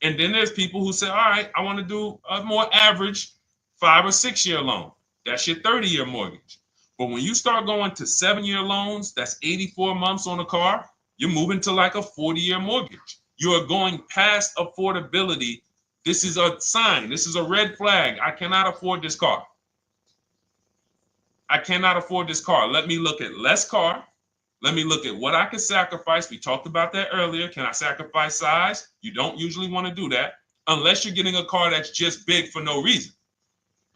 And then there's people who say, all right, I want to do a more average 5 or 6-year loan. That's your 30-year mortgage. But when you start going to 7-year loans, that's 84 months on a car, you're moving to like a 40-year mortgage. You are going past affordability. This is a sign. This is a red flag. I cannot afford this car. I cannot afford this car. Let me look at less car. Let me look at what I can sacrifice. We talked about that earlier. Can I sacrifice size? You don't usually want to do that unless you're getting a car that's just big for no reason.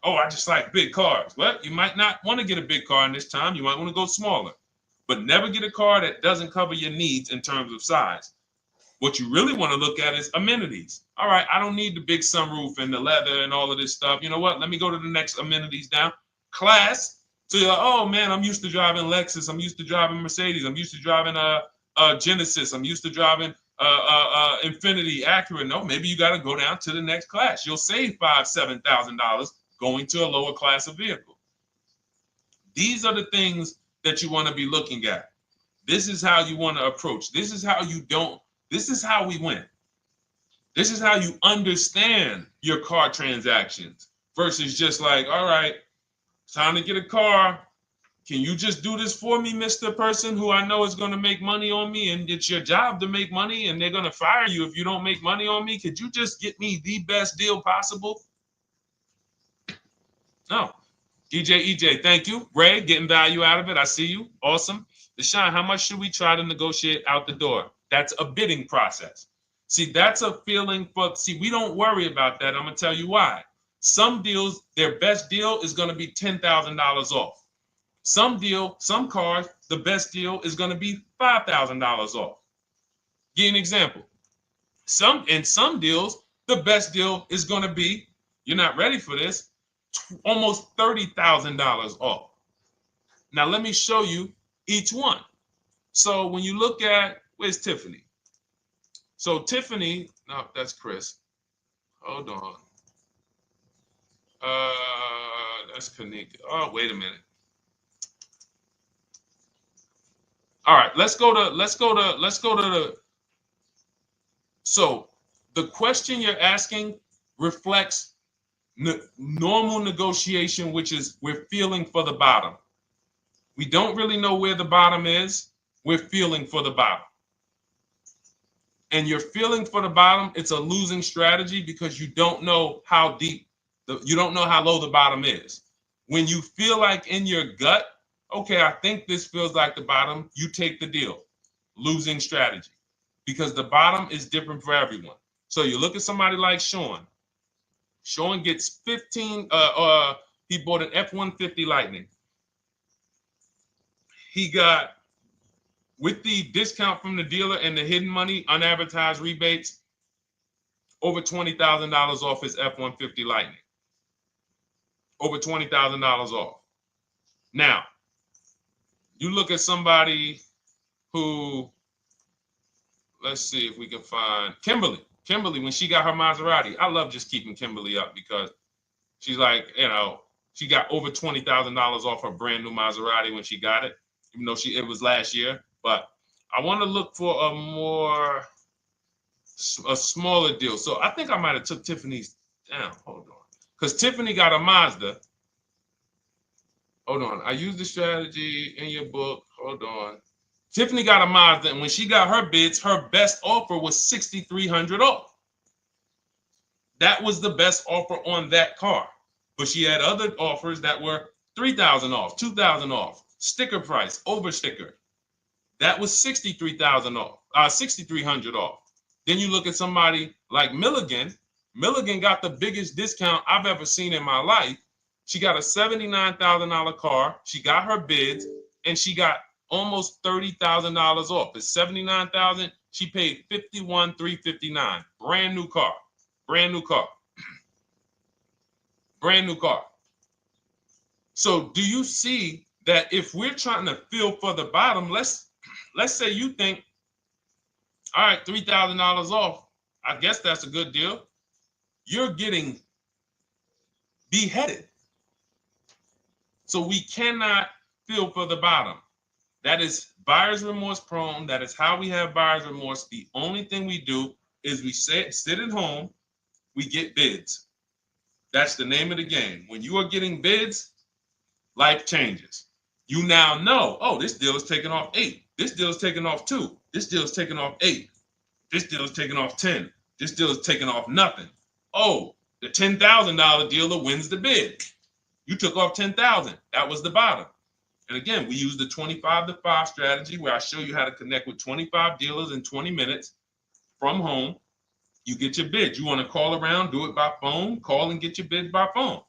Oh, I just like big cars. Well, you might not want to get a big car in this time. You might want to go smaller. But never get a car that doesn't cover your needs in terms of size. What you really want to look at is amenities. All right, I don't need the big sunroof and the leather and all of this stuff. You know what? Let me go to the next amenities down. Class. So you're like, oh man, I'm used to driving Lexus. I'm used to driving Mercedes. I'm used to driving Genesis. I'm used to driving Infinity, Acura. No, maybe you got to go down to the next class. You'll save $5,000-$7,000 going to a lower class of vehicle. These are the things that you want to be looking at. This is how you want to approach. This is how you don't. This is how we win. This is how you understand your car transactions versus just like, all right, time to get a car. Can you just do this for me, Mr. Person who I know is going to make money on me, and it's your job to make money and they're going to fire you if you don't make money on me? Could you just get me the best deal possible? No. EJ, thank you. Ray, getting value out of it. I see you. Awesome. Deshone, how much should we try to negotiate out the door? That's a bidding process. See, that's a feeling for, see, we don't worry about that. I'm going to tell you why. Some deals, their best deal is going to be $10,000 off. Some cars, the best deal is going to be $5,000 off. Give you an example. In some deals, the best deal is going to be, you're not ready for this, almost $30,000 off. Now, let me show you each one. So when you look at, where's Tiffany? So Tiffany, no, that's Chris. Hold on. That's Kanika. Oh, wait a minute. All right, let's go to the, so the question you're asking reflects normal negotiation, which is we're feeling for the bottom. We don't really know where the bottom is. We're feeling for the bottom. And you're feeling for the bottom, it's a losing strategy because you don't know how deep, you don't know how low the bottom is. When you feel like in your gut, okay, I think this feels like the bottom, you take the deal. Losing strategy. Because the bottom is different for everyone. So you look at somebody like Sean. Sean gets 15, he bought an F-150 Lightning. He got, with the discount from the dealer and the hidden money, unadvertised rebates, over $20,000 off his F-150 Lightning. Over $20,000 off. Now, you look at somebody who, let's see if we can find Kimberly. Kimberly, when she got her Maserati, I love just keeping Kimberly up because she's like, you know, she got over $20,000 off her brand new Maserati when she got it, even though it was last year. But I want to look for a smaller deal. So I think I might have took Tiffany's down. Hold on. Because Tiffany got a Mazda. Hold on. I used the strategy in your book. Hold on. Tiffany got a Mazda, and when she got her bids, her best offer was $6,300 off. That was the best offer on that car. But she had other offers that were $3,000 off, $2,000 off, sticker price, over sticker. That was $63,000 off, $6,300 off. Then you look at somebody like Milligan. Milligan got the biggest discount I've ever seen in my life. She got a $79,000 car. She got her bids, and she got almost $30,000 off. It's $79,000. She paid $51,359. Brand new car. Brand new car. Brand new car. So do you see that if we're trying to feel for the bottom, let's say you think, all right, $3,000 off. I guess that's a good deal. You're getting beheaded. So we cannot feel for the bottom. That is buyer's remorse prone. That is how we have buyer's remorse. The only thing we do is we sit at home, we get bids. That's the name of the game. When you are getting bids, life changes. You now know, oh, this deal is taking off 8. This deal is taking off 2. This deal is taking off 8. This deal is taking off 10. This deal is taking off nothing. Oh, the $10,000 dealer wins the bid. You took off $10,000. That was the bottom. And again, we use the 25-to-5 strategy where I show you how to connect with 25 dealers in 20 minutes from home. You get your bids. You want to call around, do it by phone, call and get your bids by phone.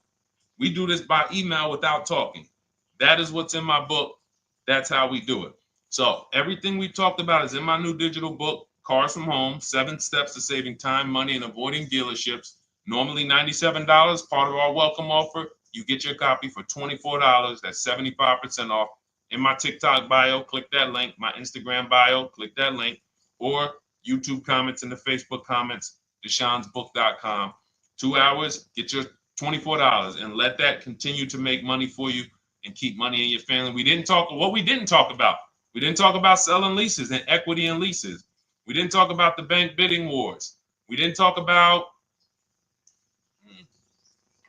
We do this by email without talking. That is what's in my book. That's how we do it. So everything we talked about is in my new digital book. Cars from Home, 7 Steps to Saving Time, Money, and Avoiding Dealerships. Normally $97, part of our welcome offer. You get your copy for $24. That's 75% off. In my TikTok bio, click that link. My Instagram bio, click that link. Or YouTube comments in the Facebook comments, deshonsbook.com. 2 hours, get your $24 and let that continue to make money for you and keep money in your family. We didn't talk about. We didn't talk about selling leases and equity in leases. We didn't talk about the bank bidding wars. We didn't talk about,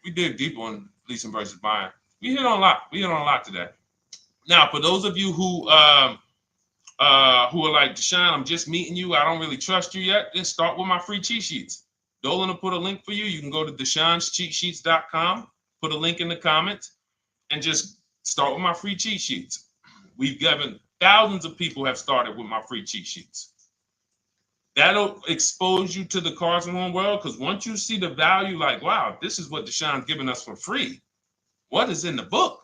we dig deep on leasing versus buying. We hit on a lot. We hit on a lot today. Now, for those of you who are like, Deshone, I'm just meeting you, I don't really trust you yet, then start with my free cheat sheets. Dolan will put a link for you. You can go to DeshonesCheatSheets.com, put a link in the comments, and just start with my free cheat sheets. We've given thousands of people have started with my free cheat sheets. That'll expose you to the Cars from Home world, because once you see the value, like, wow, this is what Deshone's giving us for free. What is in the book?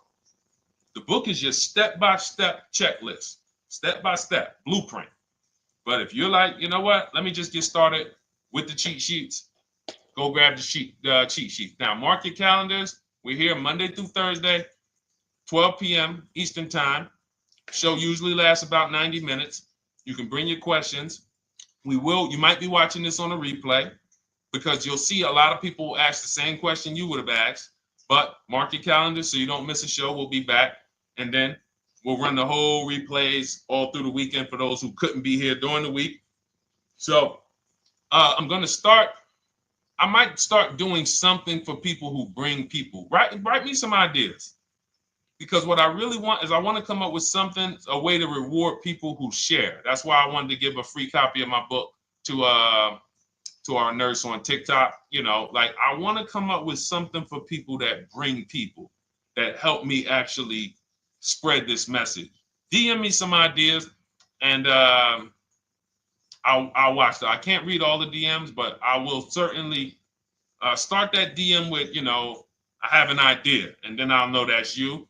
The book is your step-by-step checklist, step-by-step blueprint. But if you're like, you know what, let me just get started with the cheat sheets, go grab the cheat sheet. Now, mark your calendars. We're here Monday through Thursday, 12 p.m. Eastern Time. Show usually lasts about 90 minutes. You can bring your questions. You might be watching this on a replay, because you'll see a lot of people ask the same question you would have asked. But mark your calendar so you don't miss a show. We'll be back, and then we'll run the whole replays all through the weekend for those who couldn't be here during the week. So I'm going to start. I might start doing something for people who bring people. Write me some ideas, because what I really want is I want to come up with something, a way to reward people who share. That's why I wanted to give a free copy of my book to our nurse on TikTok. You know, like, I want to come up with something for people that bring people, that help me actually spread this message. DM me some ideas, and I'll watch that. I can't read all the DMs, but I will certainly start that DM with, you know, I have an idea, and then I'll know that's you,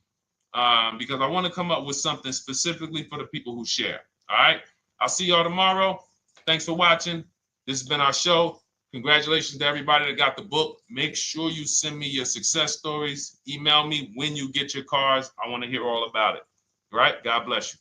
because I want to come up with something specifically for the people who share. All right. I'll see y'all tomorrow. Thanks for watching. This has been our show. Congratulations to everybody that got the book. Make sure you send me your success stories. Email me when you get your cars. I want to hear all about it. All right. God bless you.